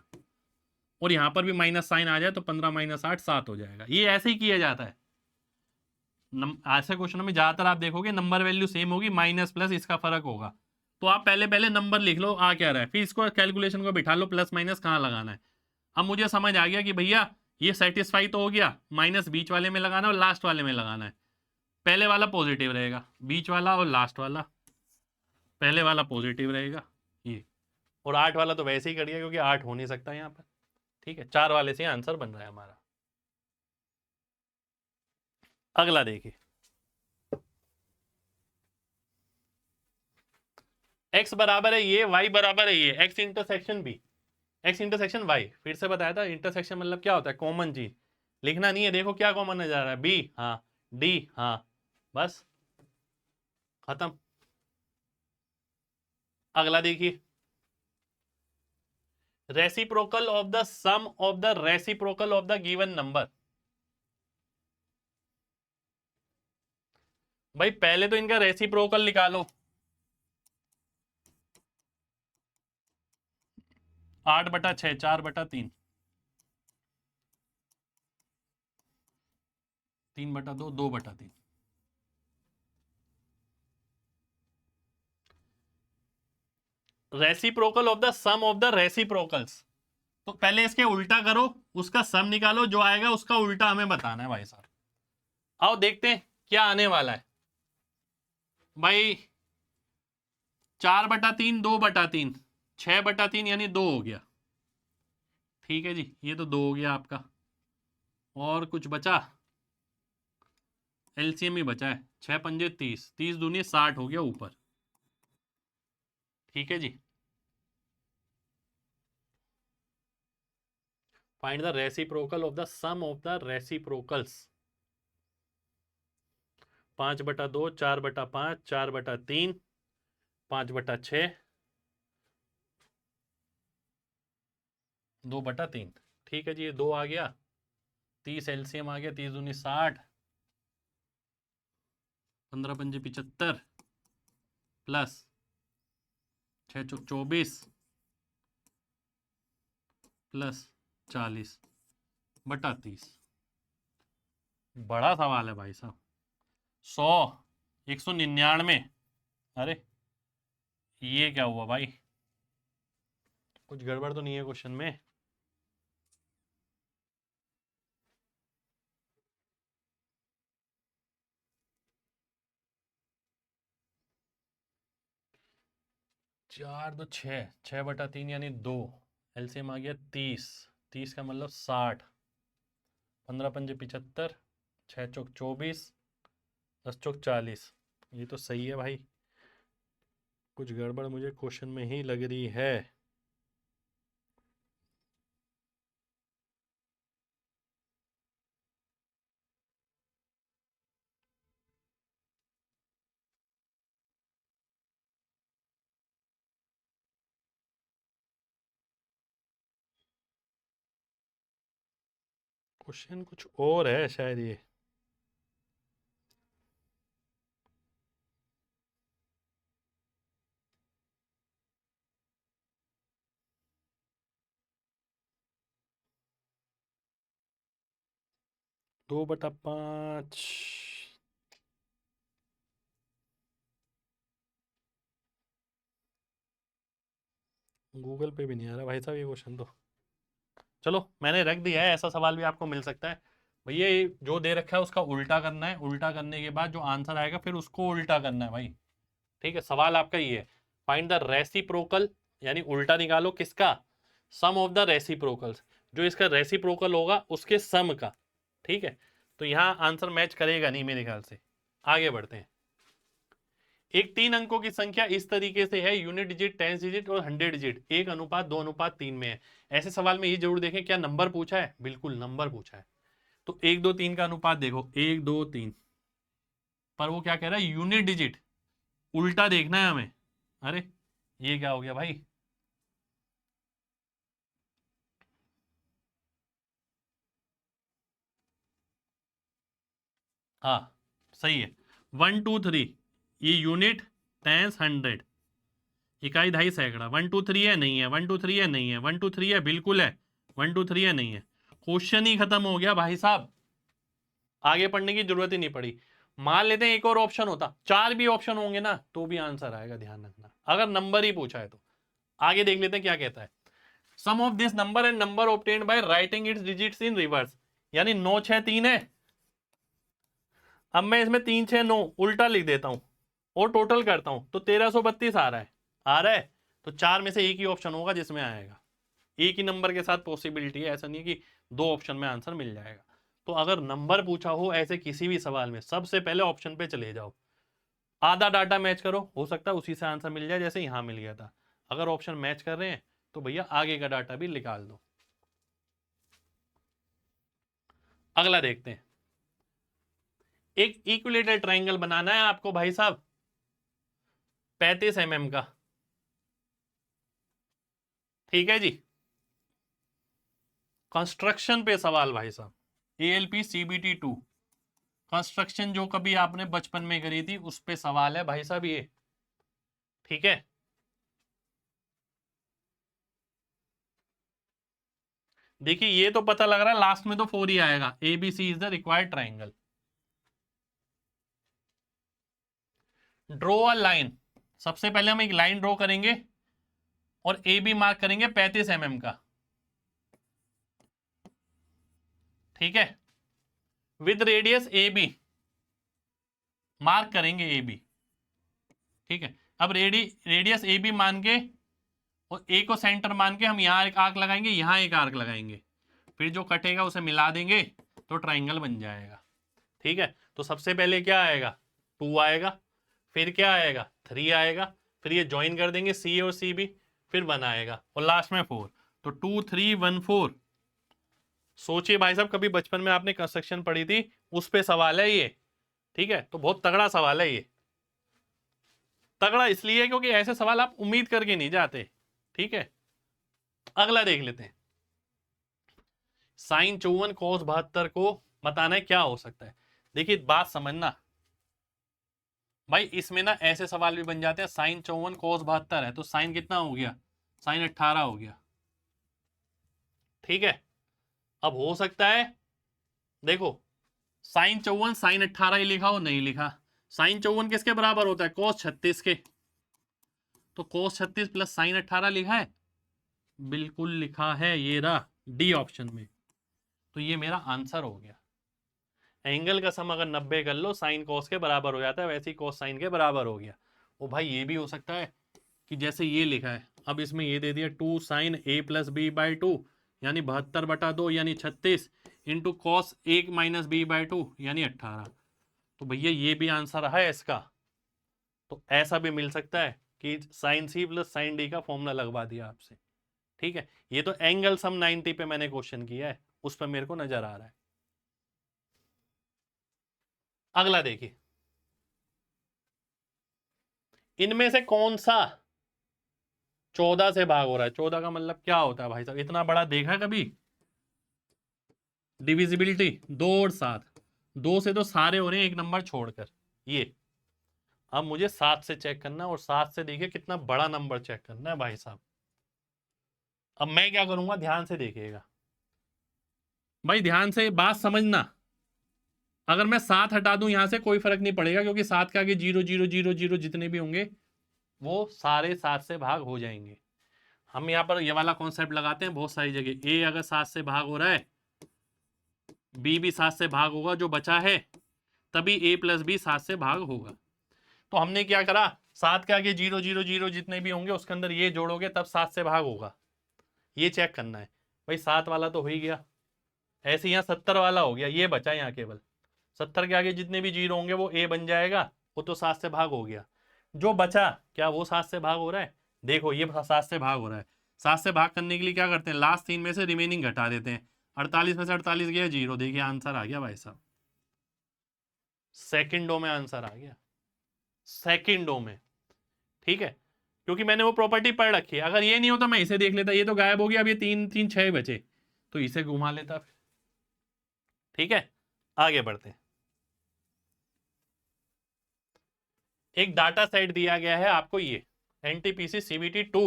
और यहां पर भी माइनस साइन आ जाए तो 15 - 8 7 हो जाएगा। ये ऐसे ही किया जाता है। ऐसे क्वेश्चन में ज्यादातर आप देखोगे नंबर वैल्यू सेम होगी, माइनस प्लस इसका फर्क होगा। तो आप पहले पहले नंबर लिख लो आ क्या रहा है, फिर इसको कैलकुलेशन को बिठा लो, प्लस माइनस कहाँ लगाना है। अब मुझे समझ आ गया कि भैया ये सेटिस्फाई तो हो गया, माइनस बीच वाले में लगाना है और लास्ट वाले में लगाना है। पहले वाला पॉजिटिव रहेगा, बीच वाला और लास्ट वाला, पहले वाला पॉजिटिव रहेगा ये। और 8 वाला तो वैसे ही कर दिया, क्योंकि 8 हो नहीं सकता यहाँ पर। ठीक है, 4 वाले से आंसर बन रहा है हमारा। अगला देखिए, x बराबर है ये, y बराबर है ये, x intersection B, x intersection y। फिर से बताया था, इंटरसेक्शन मतलब क्या होता है, कॉमन चीज। लिखना नहीं है, देखो क्या कॉमन नजर आ रहा है, बी हाँ, डी हाँ, बस खत्म। अगला देखिए, reciprocal of the sum of the reciprocal of the given number. भाई पहले तो इनका रेसिप्रोकल निकालो। 8/6, 4/3, 3/2, 2/3। Reciprocal of the sum of the reciprocals, तो पहले इसके उल्टा करो, उसका सम निकालो, जो आएगा उसका उल्टा हमें बताना है भाई साहब। आओ देखते हैं क्या आने वाला है भाई। 4/3, 2/3, 6/3 यानी 2 हो गया। ठीक है जी, ये तो 2 हो गया आपका। और कुछ बचा, एलसीएम ही बचा है। 6×5 = 30, 30 दूनी 60 हो गया ऊपर। ठीक है जी, find the reciprocal of the sum of the reciprocals. 5/2, 4/5, 4/3, 5/6, 2/3। ठीक है जी, ये 2 आ गया, 30 एलसीएम आ गया, 30 दूनी 60, 15×5 = 75, प्लस 6×4 = 24, प्लस 40/30। बड़ा सवाल है भाई साहब। 100, 199, अरे ये क्या हुआ भाई, कुछ गड़बड़ तो नहीं है क्वेश्चन में? चार दो छः, 6/3 यानी 2। एलसीएम आ गया 30। 30 का मतलब 60। 15×5 = 75। 6 × 4 = 24। 10 × 4 = 40। ये तो सही है भाई, कुछ गड़बड़ मुझे क्वेश्चन में ही लग रही है। क्वेश्चन कुछ और है शायद ये। दो बटा पाँच। गूगल पे भी नहीं आ रहा भाई साहब ये क्वेश्चन तो। चलो मैंने रख दिया है, ऐसा सवाल भी आपको मिल सकता है। भैया ये जो दे रखा है उसका उल्टा करना है, उल्टा करने के बाद जो आंसर आएगा फिर उसको उल्टा करना है भाई। ठीक है, सवाल आपका ये है, फाइंड द रेसिप्रोकल, यानी उल्टा निकालो किसका? सम ऑफ द रेसिप्रोकल्स, जो इसका रेसिप्रोकल होगा उसके सम का। ठीक है, तो यहाँ आंसर मैच करेगा नहीं मेरे ख्याल से। आगे बढ़ते हैं। एक 3 अंकों की संख्या इस तरीके से है, यूनिट डिजिट, टेंस डिजिट और 100 डिजिट 1:2:3 में है। ऐसे सवाल में ये जरूर देखें क्या नंबर पूछा है, बिल्कुल नंबर पूछा है। तो 1 2 3 का अनुपात देखो, 1 2 3, पर वो क्या कह रहा है, यूनिट डिजिट। उल्टा देखना है हमें। अरे ये क्या हो गया भाई? हाँ सही है, 1 2 3 ये यूनिट, टेंस 100, इकाई दहाई सैकड़ा। 1 2 3 है नहीं है, 1 2 3 है नहीं है, 1 2 3 है बिल्कुल है, 1 2 3 है नहीं है। क्वेश्चन ही खत्म हो गया भाई साहब, आगे पढ़ने की जरूरत ही नहीं पड़ी। मान लेते हैं एक और ऑप्शन होता, 4 भी ऑप्शन होंगे ना तो भी आंसर आएगा, ध्यान रखना, अगर नंबर ही पूछा है तो। आगे देख लेते हैं क्या कहता है। Sum of this number and number obtained by writing its digits in reverse, यानी 9 6 3 है। अब मैं इसमें 3 6 9 उल्टा लिख देता हूं और टोटल करता हूं तो 1332 आ रहा है। आ रहा है, तो 4 में से एक ही ऑप्शन होगा जिसमें आएगा। एक ही नंबर के साथ पॉसिबिलिटी है, ऐसा नहीं है कि 2 ऑप्शन में आंसर मिल जाएगा। तो अगर नंबर पूछा हो ऐसे किसी भी सवाल में, सबसे पहले ऑप्शन पे चले जाओ, आधा डाटा मैच करो, हो सकता है उसी से आंसर मिल जाए जैसे यहां मिल गया था। अगर ऑप्शन मैच कर रहे हैं तो भैया आगे का डाटा भी निकाल दो। अगला देखते हैं। एक इक्विलेटरल ट्रायंगल बनाना है आपको भाई साहब, 35 mm का। ठीक है जी, कंस्ट्रक्शन पे सवाल भाई साहब, ALP CBT 2 कंस्ट्रक्शन जो कभी आपने बचपन में करी थी उस पे सवाल है भाई साहब ये। ठीक है, देखिए ये तो पता लग रहा है लास्ट में तो 4 ही आएगा, ABC is the required triangle. Draw a line, सबसे पहले हम एक लाइन ड्रॉ करेंगे और AB मार्क करेंगे 35 mm का। ठीक है, विद रेडियस AB मार्क करेंगे AB। ठीक है, अब रेडियस AB मान के और A को सेंटर मान के हम यहाँ एक आर्क लगाएंगे, यहाँ एक आर्क लगाएंगे, फिर जो कटेगा उसे मिला देंगे तो ट्राइंगल बन जाएगा। ठीक है, तो सबसे पहले क्या आएगा, 2 आएगा, फिर क्या आएगा, 3 आएगा, फिर ये ज्वाइन कर देंगे C और CB, फिर 1 आएगा और लास्ट में 4। तो 2 3 1 4। सोचिए भाई साहब, कभी बचपन में आपने कंस्ट्रक्शन पढ़ी थी, उस पे सवाल है ये। ठीक है, तो बहुत तगड़ा सवाल है ये। तगड़ा इसलिए क्योंकि ऐसे सवाल आप उम्मीद करके नहीं जाते। ठीक है, अगला देख लेते हैं। साइन 54 cos 72 को बताना है क्या हो सकता है। देखिए बात समझना भाई, इसमें ना ऐसे सवाल भी बन जाते हैं, साइन 54 cos 72 है तो साइन कितना हो गया, साइन 18 हो गया। ठीक है, अब हो सकता है, देखो साइन 54 साइन 18 ही लिखा हो, नहीं लिखा। साइन 54 किसके बराबर होता है, cos 36 के, तो cos 36 प्लस साइन 18 लिखा है। बिल्कुल लिखा है, ये रहा डी ऑप्शन में। तो ये मेरा आंसर हो गया। एंगल का सम अगर 90 कर लो साइन कॉस के बराबर हो जाता है, वैसे ही कॉस साइन के बराबर हो गया। ओ भाई ये भी हो सकता है कि जैसे ये लिखा है, अब इसमें ये दे दिया 2 sine A plus B by 2 यानी 72/2 यानी 36 into cos 1 minus B by 2 यानी 18। तो भैया ये भी आंसर है इसका। तो ऐसा भी मिल सकता है कि sine C plus sine D का फॉर्मूला लगवा दिया आपसे। ठीक है, ये तो एंगल सम 90 पे मैंने क्वेश्चन किया है, उस पर मेरे को नजर आ रहा है। अगला देखिए, इनमें से कौन सा 14 से भाग हो रहा है? 14 का मतलब क्या होता है भाई साहब? इतना बड़ा देखा है कभी? डिविजिबिलिटी 2 और 7, 2 से तो सारे हो रहे हैं एक नंबर छोड़कर। ये अब मुझे 7 से चेक करना है, और 7 से देखिए कितना बड़ा नंबर चेक करना है भाई साहब। अब मैं क्या करूंगा, ध्यान से देखिएगा भाई, ध्यान से बात समझना। अगर मैं 7 हटा दूं यहां से कोई फर्क नहीं पड़ेगा, क्योंकि 7 के आगे 0 0 0 0 जितने भी होंगे वो सारे 7 से भाग हो जाएंगे। हम यहाँ पर ये वाला कॉन्सेप्ट लगाते हैं बहुत सारी जगह। ए अगर 7 से भाग हो रहा है, बी भी 7 से भाग होगा जो बचा है, तभी ए प्लस बी 7 से भाग होगा। तो हमने क्या करा, 7 के आगे 0 0 0 जितने भी होंगे उसके अंदर ये जोड़ोगे तब 7 से भाग होगा। ये चेक करना है भाई। 7 वाला तो हो ही गया, ऐसे यहाँ 70 वाला हो गया, ये बचा यहाँ केवल। 70 के आगे जितने भी जीरो होंगे वो ए बन जाएगा, वो तो 7 से भाग हो गया। जो बचा क्या वो 7 से भाग हो रहा है? देखो ये 7 से भाग हो रहा है। 7 से भाग करने के लिए क्या करते हैं, लास्ट 3 में से रिमेनिंग घटा देते हैं। 48 में से 48 गया 0, देखिए आंसर आ गया भाई साहब। सेकंडों में आंसर आ गया, सेकंडों में। ठीक है, क्योंकि मैंने वो प्रॉपर्टी पढ़ रखी है। अगर ये नहीं होता मैं इसे देख लेता, ये तो गायब हो गया। अब ये 3 3 6 बचे, तो इसे घुमा लेता फिर। ठीक है, आगे बढ़ते हैं। एक डाटा सेट दिया गया है आपको, ये NTPC CBT 2,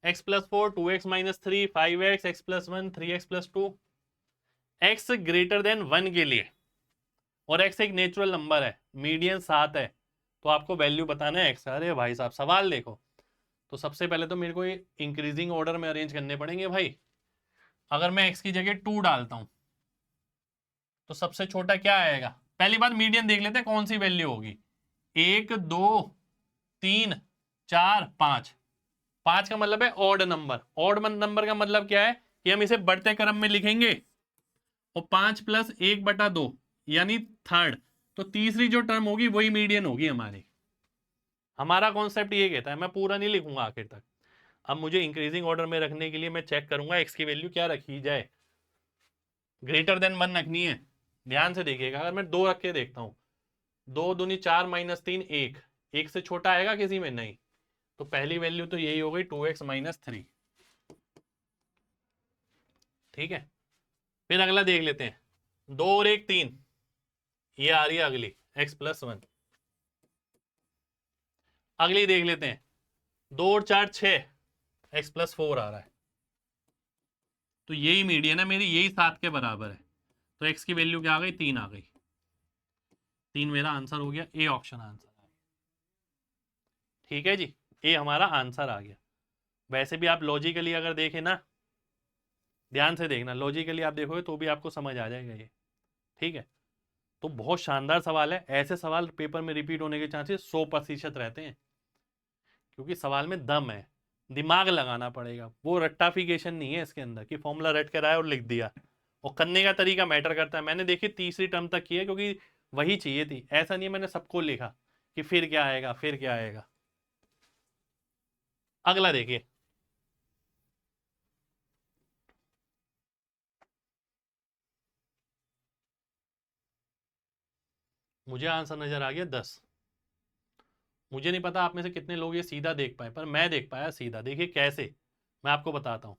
x+4 2x-3 5x x+1 3x+2 x greater than 1 के लिए, और x एक नेचुरल नंबर है, मीडियन 7 है, तो आपको वैल्यू बताना है x। अरे भाई साहब सवाल देखो, तो सबसे पहले तो मेरे को ये इंक्रीजिंग ऑर्डर में अरेंज करने पड़ेंगे भाई। अगर मैं x की जगह 2 डालता हूं तो सबसे छोटा क्या आएगा? पहली बात मीडियन देख लेते हैं कौन सी वैल्यू होगी। 1 2 3 4 5, 5 का मतलब है ऑड नंबर। ऑड नंबर का मतलब क्या है कि हम इसे बढ़ते क्रम में लिखेंगे, और 5 प्लस 1/2 यानी थर्ड। तो तीसरी जो टर्म होगी वही मीडियन होगी हमारी। हमारा कॉन्सेप्ट ये कहता है, मैं पूरा नहीं लिखूंगा आखिर तक। अब मुझे इंक्रीजिंग ऑर्डर में रखने के लिए मैं चेक करूंगा एक्स की वैल्यू क्या रखी जाए। ग्रेटर देन 1 रखनी है। ध्यान से देखिएगा, अगर मैं 2 रख के देखता हूं, 2 दूनी 4 माइनस 3 1, 1 से छोटा आएगा किसी में? नहीं। तो पहली वैल्यू तो यही हो गई 2x-3। ठीक है, फिर अगला देख लेते हैं, 2 और 1 3, ये आ रही है अगली x+1। अगली देख लेते हैं, 2 और 4 6, x+4 आ रहा है। तो यही मीडियन है मेरी, यही 7 के बराबर है। तो x की वैल्यू क्या आ गई? 3 आ गई। 3 मेरा आंसर हो गया, ए ऑप्शन आंसर आ गया। ठीक है जी, ए हमारा आंसर आ गया। वैसे भी आप लॉजिकली अगर देखें ना, ध्यान से देखना, लॉजिकली आप देखोगे तो भी आपको समझ आ जाएगा ये। ठीक है, तो बहुत शानदार सवाल है। ऐसे सवाल पेपर में रिपीट होने के चांसेस 100% रहते हैं, क्योंकि सवाल में दम है, दिमाग लगाना पड़ेगा। वो रट्टाफिकेशन नहीं है इसके अंदर कि फॉर्मूला रट कर आया और लिख दिया। और करने का तरीका मैटर करता है। मैंने देखी तीसरी टर्म तक की है, क्योंकि वही चाहिए थी। ऐसा नहीं है मैंने सबको लिखा कि फिर क्या आएगा फिर क्या आएगा। अगला देखिए, मुझे आंसर नजर आ गया 10। मुझे नहीं पता आप में से कितने लोग ये सीधा देख पाए, पर मैं देख पाया सीधा। देखिए कैसे, मैं आपको बताता हूं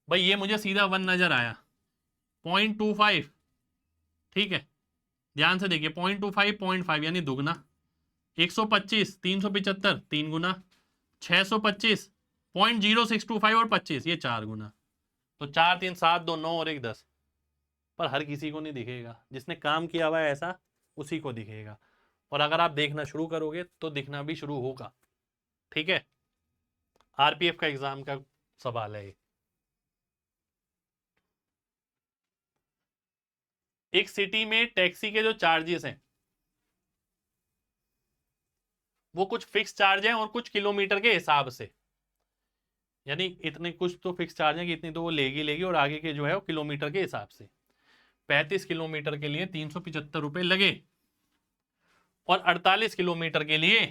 भाई। ये मुझे सीधा 1 नजर आया, 0.25। ठीक है, ध्यान से देखिए, 0.25 0.5 यानी दुगना। 125 375 3 गुना, 625 0.0625 और 25 ये 4 गुना। तो 4 3 7 2 9 और 1 10। पर हर किसी को नहीं दिखेगा, जिसने काम किया हुआ है ऐसा उसी को दिखेगा। और अगर आप देखना शुरू करोगे तो दिखना भी शुरू होगा। ठीक है, आरपीएफ का एग्जाम का सवाल है ये। एक सिटी में टैक्सी के जो चार्जेस हैं वो कुछ फिक्स चार्ज है और कुछ किलोमीटर के हिसाब से, यानी इतने कुछ तो फिक्स चार्ज है कि इतनी तो वो लेगी और आगे के जो है वो किलोमीटर के हिसाब से। 35 किलोमीटर के लिए 375 रुपए लगे और 48 किलोमीटर के लिए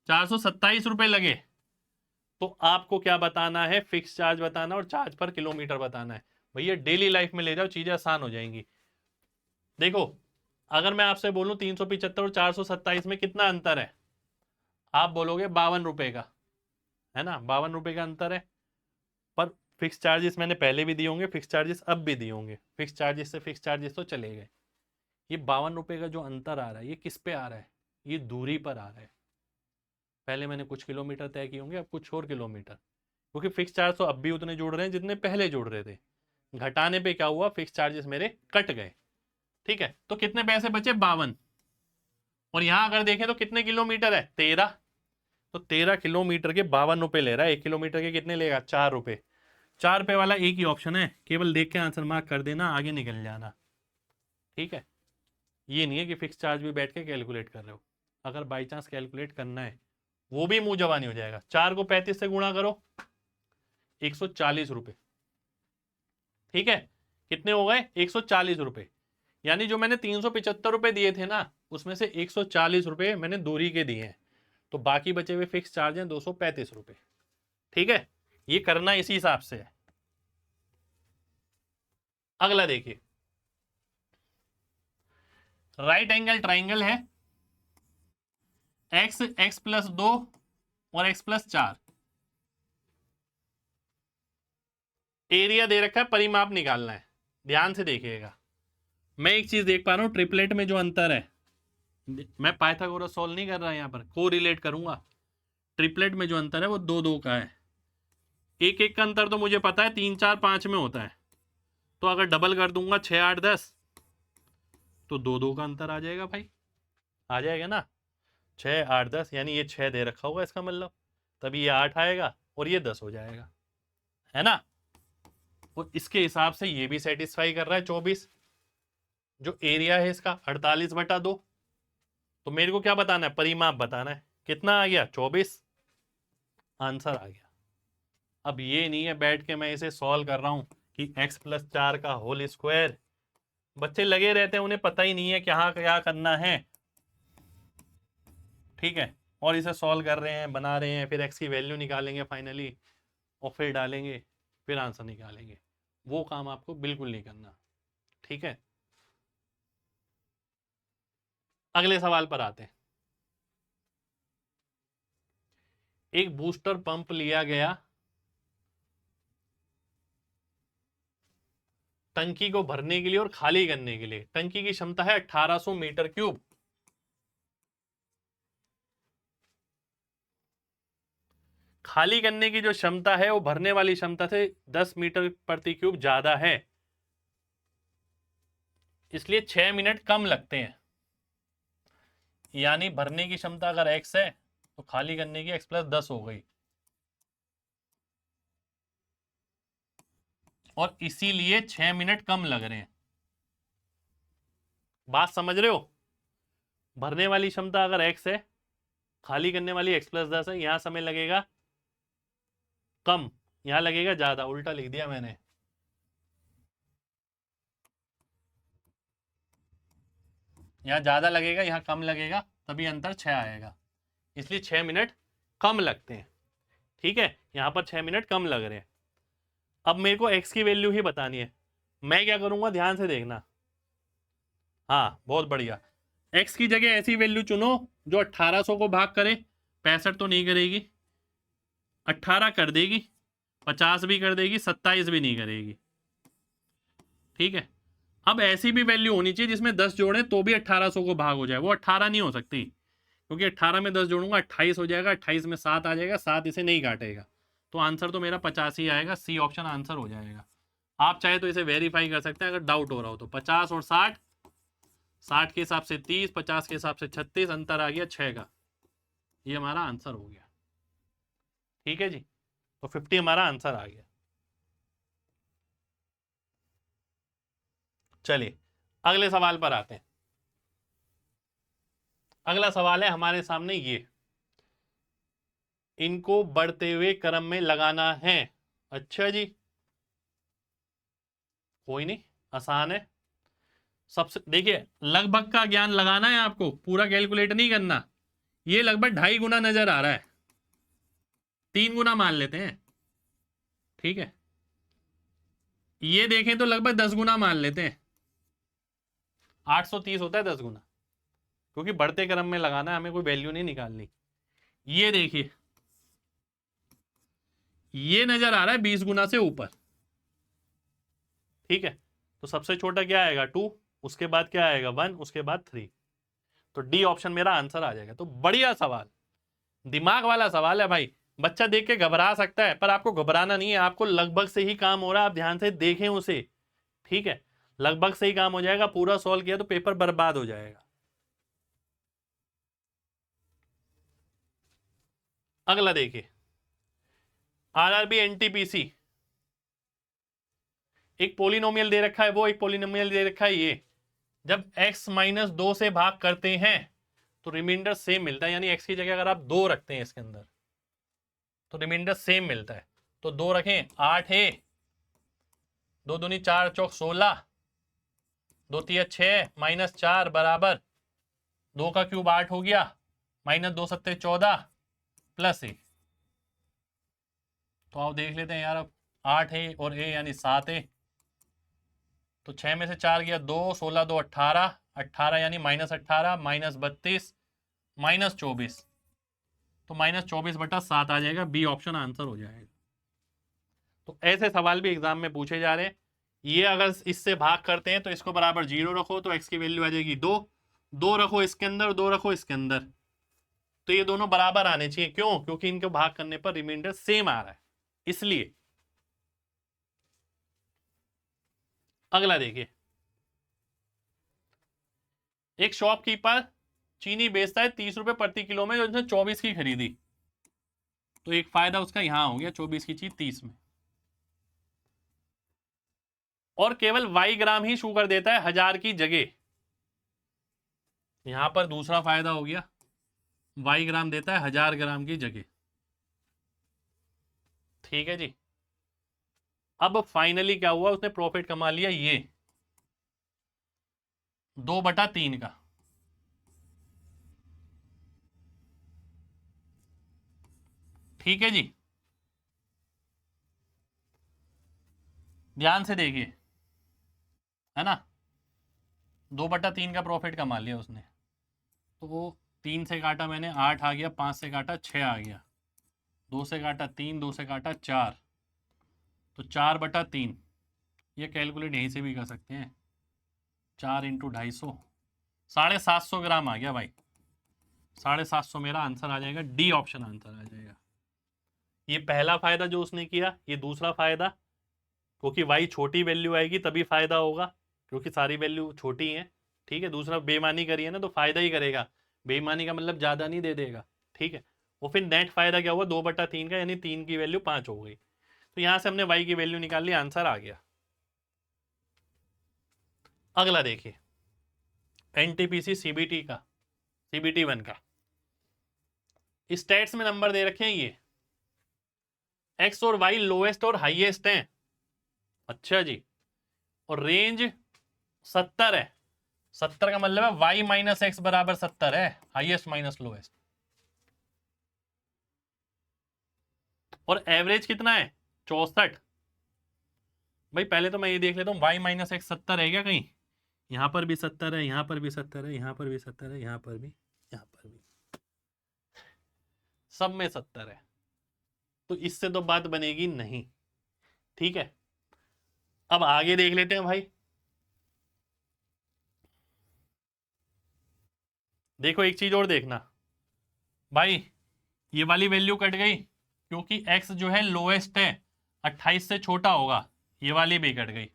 427 रुपए लगे। तो आपको क्या बताना है? फिक्स चार्ज बताना और चार्ज पर किलोमीटर बताना है। भैया डेली लाइफ में ले जाओ, चीजें आसान हो जाएंगी। देखो, अगर मैं आपसे बोलूं 375 और 427 में कितना अंतर है, आप बोलोगे 52 रुपए का, है ना, 52 रुपए का अंतर है। पर फिक्स चार्जेस मैंने पहले भी दिए होंगे, फिक्स चार्जेस अब भी दिए होंगे, फिक्स चार्जेस से फिक्स चार्जेस तो चले गए। ये 52 रुपए का जो अंतर आ रहा है ये किस पे आ रहा है? ये दूरी पर आ रहा है। पहले मैंने कुछ किलोमीटर तय किए होंगे, अब कुछ और किलोमीटर, क्योंकि फिक्स चार्ज तो अब भी उतने जुड़ रहे हैं जितने पहले जुड़ रहे थे। घटाने पे क्या हुआ? फिक्स चार्जेस मेरे कट गए। ठीक है, तो कितने पैसे बचे? 52। और यहां अगर देखें तो कितने किलोमीटर है? 13। तो 13 किलोमीटर के 52 रुपए ले रहा है। 1 किलोमीटर के कितने लेगा? 4 रुपए। 4 रुपए वाला एक ही ऑप्शन है, केवल देख के आंसर मार्क कर देना, आगे निकल जाना। ठीक है, ये नहीं है कि फिक्स चार्ज भी बैठ के कैलकुलेट कर रहे हो। अगर बाई चांस कैलकुलेट करना है वो भी मुंह जवानी हो जाएगा। 4 को 35 से गुणा करो, 140 रुपए। ठीक है, कितने हो गए? 140 रुपए। यानी जो मैंने 375 रुपए दिए थे ना, उसमें से 140 रुपए मैंने दूरी के दिए हैं, तो बाकी बचे हुए फिक्स चार्ज हैं 235 रुपए। ठीक है, ये करना इसी हिसाब से है। अगला देखिए, राइट एंगल ट्राइंगल है, एक्स एक्स प्लस 2 और एक्स प्लस 4। एरिया दे रखा है, परिमाप निकालना है। ध्यान से देखिएगा, मैं एक चीज देख पा रहा हूं, ट्रिपलेट में जो अंतर है, मैं पाइथागोरस सॉल्व नहीं कर रहा यहां पर, को रिलेट करूंगा। ट्रिपलेट में जो अंतर है वो 2 2 का है। एक एक का अंतर तो मुझे पता है 3 4 5 में होता है, तो अगर डबल कर दूंगा 6 8 10, तो 2 2 का अंतर आ जाएगा भाई, आ जाएगा ना। 6 8 10, यानी ये 6 दे रखा होगा इसका मतलब, तभी ये 8 आएगा और ये 10 हो जाएगा, है ना। और इसके हिसाब से ये भी सेटिस्फाई कर रहा है 24। जो एरिया है इसका 48/2। तो मेरे को क्या बताना है? परिमाप बताना है। कितना आ गया? 24। आंसर आ गया। अब ये नहीं है बैठ के मैं इसे सॉल्व कर रहा हूं कि x प्लस 4 का होल स्क्वायर। बच्चे लगे रहते हैं, उन्हें पता ही नहीं है क्या क्या करना है। ठीक है, और इसे सॉल्व कर रहे हैं, बना रहे हैं, फिर x की वैल्यू निकालेंगे फाइनली, और फिर डालेंगे, फिर आंसर निकालेंगे। वो काम आपको बिल्कुल नहीं करना। ठीक है, अगले सवाल पर आते हैं। एक बूस्टर पंप लिया गया, टंकी को भरने के लिए और खाली करने के लिए। टंकी की क्षमता है 1800 मीटर क्यूब। खाली करने की जो क्षमता है वो भरने वाली क्षमता से 10 मीटर प्रति क्यूब ज्यादा है, इसलिए 6 मिनट कम लगते हैं। यानी भरने की क्षमता अगर x है तो खाली करने की x प्लस 10 हो गई, और इसीलिए 6 मिनट कम लग रहे हैं। बात समझ रहे हो? भरने वाली क्षमता अगर x है, खाली करने वाली x प्लस 10 है, यहां समय लगेगा कम, यहां लगेगा ज्यादा। उल्टा लिख दिया मैंने। यहां ज्यादा लगेगा, यहां कम लगेगा, तभी अंतर 6 आएगा, इसलिए 6 मिनट कम लगते हैं। ठीक है, यहां पर 6 मिनट कम लग रहे हैं। अब मेरे को x की वैल्यू ही बतानी है। मैं क्या करूंगा, ध्यान से देखना। हाँ, बहुत बढ़िया। x की जगह ऐसी वैल्यू चुनो जो 1800 को भाग करे। 65 तो नहीं करेगी, 18 कर देगी, 50 भी कर देगी, 27 भी नहीं करेगी। ठीक है, अब ऐसी भी वैल्यू होनी चाहिए जिसमें 10 जोड़े तो भी 1800 को भाग हो जाए। वो 18 नहीं हो सकती, क्योंकि 18 में 10 जोड़ूंगा 28 हो जाएगा, 28 में 7 आ जाएगा, 7 इसे नहीं काटेगा, तो आंसर तो मेरा 50 ही आएगा। सी ऑप्शन आंसर हो जाएगा। आप चाहे तो इसे वेरीफाई कर सकते हैं अगर डाउट हो रहा हो तो। 50 और 60, 60 के हिसाब से 30, 50 के हिसाब से 36, अंतर आ गया 6 का। ये हमारा आंसर हो गया। ठीक है जी। तो 50 हमारा आंसर आ गया। चलिए अगले सवाल पर आते हैं। अगला सवाल है हमारे सामने ये, इनको बढ़ते हुए क्रम में लगाना है। अच्छा जी, कोई नहीं, आसान है। सबसे देखिए, लगभग का ज्ञान लगाना है आपको, पूरा कैलकुलेट नहीं करना। ये लगभग 2.5 गुना नजर आ रहा है, 3 गुना मान लेते हैं, ठीक है। ये देखें तो लगभग 10 गुना मान लेते हैं, 830 होता है 10 गुना, क्योंकि बढ़ते क्रम में लगाना है, हमें कोई वैल्यू नहीं निकालनी। ये देखिए, ये नजर आ रहा है 20 गुना से ऊपर, ठीक है। तो सबसे छोटा क्या आएगा 2, उसके बाद क्या आएगा 1, उसके बाद 3। तो डी ऑप्शन मेरा आंसर आ जाएगा। तो बढ़िया सवाल, दिमाग वाला सवाल है भाई। बच्चा देख के घबरा सकता है, पर आपको घबराना नहीं है, आपको लगभग से ही काम हो रहा है, आप ध्यान से देखें उसे, ठीक है। लगभग से ही काम हो जाएगा, पूरा सॉल्व किया तो पेपर बर्बाद हो जाएगा। अगला देखिए, आरआरबी एनटीपीसी, एक पोलिनोमियल दे रखा है, वो एक पोलिनोमियल दे रखा है ये। जब x माइनस 2 से भाग करते हैं तो रिमाइंडर सेम मिलता है, यानी x की जगह अगर आप 2 रखते हैं इसके अंदर तो रिमाइंडर सेम मिलता है। तो 2 रखें, 8 है, 2 दूनी 4 चौक 16, 2 तिया 6 माइनस 4 बराबर 2 का क्यूब 8 हो गया, माइनस 2 सत्ते 14 प्लस 1। तो आप देख लेते हैं यार, अब 8 है और a यानी 7 है, तो 6 में से 4 गया 2, 16 2 18, 18 यानी माइनस 18 माइनस 32 माइनस 24, तो माइनस 24/7 आ जाएगा, बी ऑप्शन आंसर हो जाएगा। तो ऐसे सवाल भी एग्जाम में पूछे जा रहे हैं। ये अगर इससे भाग करते हैं तो इसको बराबर 0 रखो तो x की वैल्यू आ जाएगी 2, 2 रखो इसके अंदर, 2 रखो इसके अंदर, तो ये दोनों बराबर आने चाहिए। क्यों? क्योंकि इनको भाग करने पर रिमाइंडर सेम आ रहा है, इसलिए। अगला देखिए, एक शॉपकीपर चीनी बेचता है 30 रुपए प्रति किलो में, जो उसने 24 की खरीदी, तो एक फायदा उसका यहां हो गया, 24 की चीज 30 में, और केवल y ग्राम ही शुगर देता है 1000 की जगह। यहां पर दूसरा फायदा हो गया, y ग्राम देता है 1000 ग्राम की जगह, ठीक है जी। अब फाइनली क्या हुआ, उसने प्रॉफिट कमा लिया ये 2/3 का, ठीक है जी। ध्यान से देखिए, है ना, 2/3 का प्रॉफिट कमा लिया उसने। तो वो 3 से काटा मैंने 8 आ गया, 5 से काटा 6 आ गया, 2 से काटा 3, 2 से काटा 4, तो 4/3, ये कैलकुलेट यहीं से भी कर सकते हैं, 4 × 250, 750 ग्राम आ गया भाई, 750 मेरा आंसर आ जाएगा, डी ऑप्शन आंसर आ जाएगा। ये पहला फायदा जो उसने किया, ये दूसरा फायदा, क्योंकि वाई छोटी वैल्यू आएगी तभी फायदा होगा, क्योंकि सारी वैल्यू छोटी है, ठीक है। दूसरा बेईमानी करिए ना तो फायदा ही करेगा, बेईमानी का मतलब ज्यादा नहीं दे देगा, ठीक है। वो फिर नेट फायदा क्या हुआ 2/3 का, यानी 3 की वैल्यू 5 हो गई, तो यहां से हमने वाई की वैल्यू निकाल ली, आंसर आ गया। अगला देखिए, एनटीपीसी सीबीटी का, सीबीटी 1 का, स्टेट्स में नंबर दे रखे हैं ये, एक्स और वाई लोएस्ट और हाईएस्ट हैं, अच्छा जी, और रेंज 70 है, 70 का मतलब है वाई माइनस एक्स बराबर 70 है, हाईएस्ट माइनस लोएस्ट, और एवरेज कितना है 64। भाई पहले तो मैं ये देख लेता हूँ, वाई माइनस एक्स 70 है क्या कहीं, यहां पर भी 70 है, यहां पर भी 70 है, यहां पर भी 70 है, यहां पर भी, यहां पर भी, सब में 70 है, तो इससे तो बात बनेगी नहीं, ठीक है। अब आगे देख लेते हैं भाई, देखो एक चीज और देखना भाई, ये वाली वैल्यू कट गई, क्योंकि x जो है लोएस्ट है, 28 से छोटा होगा, ये वाली भी कट गई।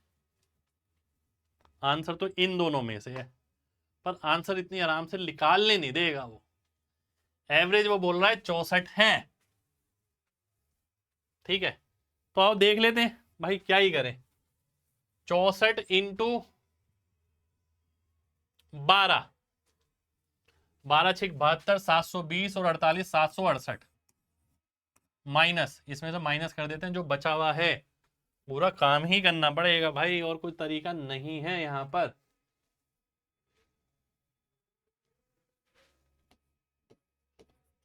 आंसर तो इन दोनों में से है, पर आंसर इतनी आराम से निकालने नहीं देगा वो, एवरेज वो बोल रहा है 64 है, ठीक है, तो आओ देख लेते हैं भाई क्या ही करें। 64 इंटू 12, 12 6 72, 720 और 48 768, माइनस, इसमें से माइनस कर देते हैं जो बचा हुआ है। पूरा काम ही करना पड़ेगा भाई, और कोई तरीका नहीं है यहां पर।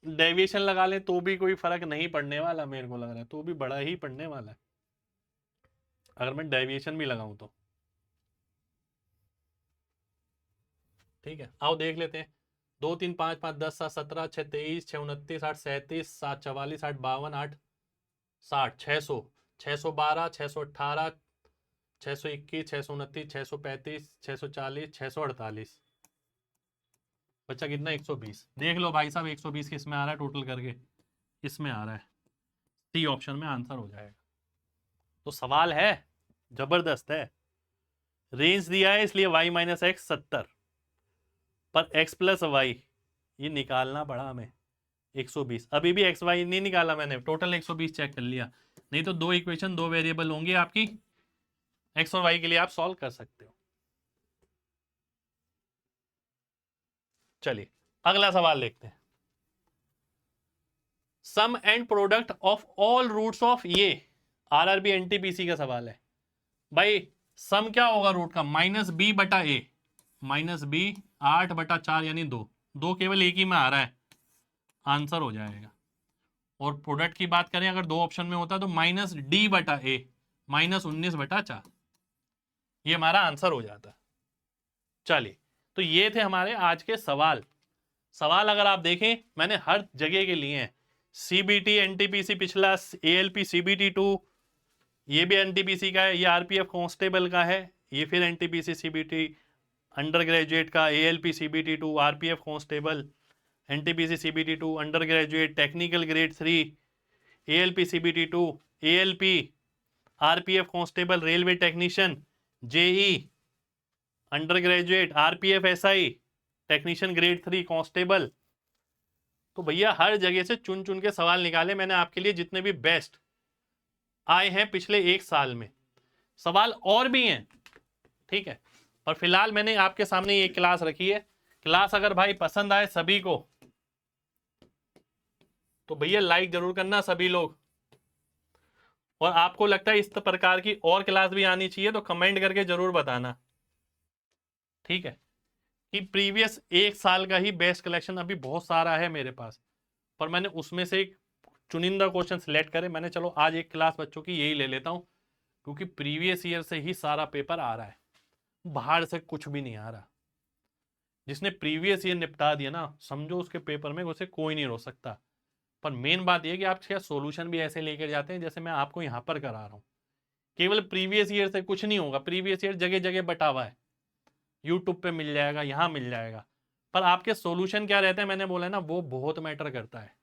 डेविएशन लगा ले तो भी कोई फर्क नहीं पड़ने वाला, मेरे को लग रहा है तो भी बड़ा ही पड़ने वाला है अगर मैं डेविएशन भी लगाऊं तो। ठीक है, आओ देख लेते हैं। 2 3 5 5 10 7 17 6 23 6 29 8 37 7 44 8 52 8 60 600 612 618 621 629 635 640 648, बच्चा कितना 120। देख लो भाई साहब 120 किस में आ रहा है टोटल करके, इसमें आ रहा है, सी ऑप्शन में आंसर हो जाएगा। तो सवाल है जबरदस्त है, रेंज दिया है इसलिए y माइनस एक्स 70 पर x प्लस वाई ये निकालना पड़ा हमें 120। अभी भी एक्स वाई नहीं निकाला मैंने, टोटल 120 चेक कर लिया। नहीं तो दो इक्वेशन दो वेरिएबल होंगे आपकी, एक्स और वाई के लिए आप सॉल्व कर सकते हो। चलिए अगला सवाल देखते हैं। Sum and product of all roots of ये आरआरबी एनटीपीसी का सवाल है भाई। सम क्या होगा रूट का, माइनस बी बटा ए, माइनस बी 8/4 यानी 2, 2 केवल एक ही में आ रहा है, आंसर हो जाएगा। और प्रोडक्ट की बात करें अगर दो ऑप्शन में होता तो माइनस डी बटा ए, माइनस 19/4, ये हमारा आंसर हो जाता। चलिए तो ये थे हमारे आज के सवाल। सवाल अगर आप देखें मैंने हर जगह के लिए हैं, सीबीटी एनटीपीसी पिछला, एएलपी सीबीटी 2 ये भी एनटीपीसी का है, ये आरपीएफ कांस्टेबल का है, ये फिर एनटीपीसी सीबीटी अंडर ग्रेजुएट का, ALP CBT 2 RPF constable, NTPC CBT 2 undergraduate technical grade 3, ALP CBT 2, ALP RPF constable railway technician, JE undergraduate, RPF SI technician grade 3 constable. तो भैया हर जगह से चुन चुन के सवाल निकाले मैंने आपके लिए, जितने भी बेस्ट आए हैं पिछले एक साल में। सवाल और भी हैं, ठीक है, और फिलहाल मैंने आपके सामने ये क्लास रखी है। क्लास अगर भाई पसंद आए सभी को तो भैया लाइक जरूर करना सभी लोग, और आपको लगता है इस प्रकार की और क्लास भी आनी चाहिए तो कमेंट करके जरूर बताना, ठीक है। कि प्रीवियस एक साल का ही बेस्ट कलेक्शन अभी बहुत सारा है मेरे पास, पर मैंने उसमें से एक चुनिंदा क्वेश्चन सिलेक्ट करे, मैंने चलो आज एक क्लास बच्चों की यही ले लेता हूं, क्योंकि प्रीवियस ईयर से ही सारा पेपर आ रहा है, बाहर से कुछ भी नहीं आ रहा। जिसने प्रीवियस ईयर निपटा दिया ना, समझो उसके पेपर में उसे कोई नहीं रोक सकता। पर मेन बात यह कि आप क्या सोल्यूशन भी ऐसे लेकर जाते हैं जैसे मैं आपको यहाँ पर करा रहा हूँ। केवल प्रीवियस ईयर से कुछ नहीं होगा, प्रीवियस ईयर जगह जगह बटा हुआ है, यूट्यूब पे मिल जाएगा, यहाँ मिल जाएगा, पर आपके सॉल्यूशन क्या रहते हैं मैंने बोला ना, वो बहुत मैटर करता है।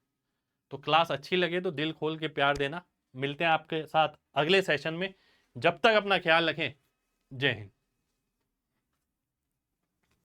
तो क्लास अच्छी लगे तो दिल खोल के प्यार देना। मिलते हैं आपके साथ अगले सेशन में, जब तक अपना ख्याल रखें। जय हिंद।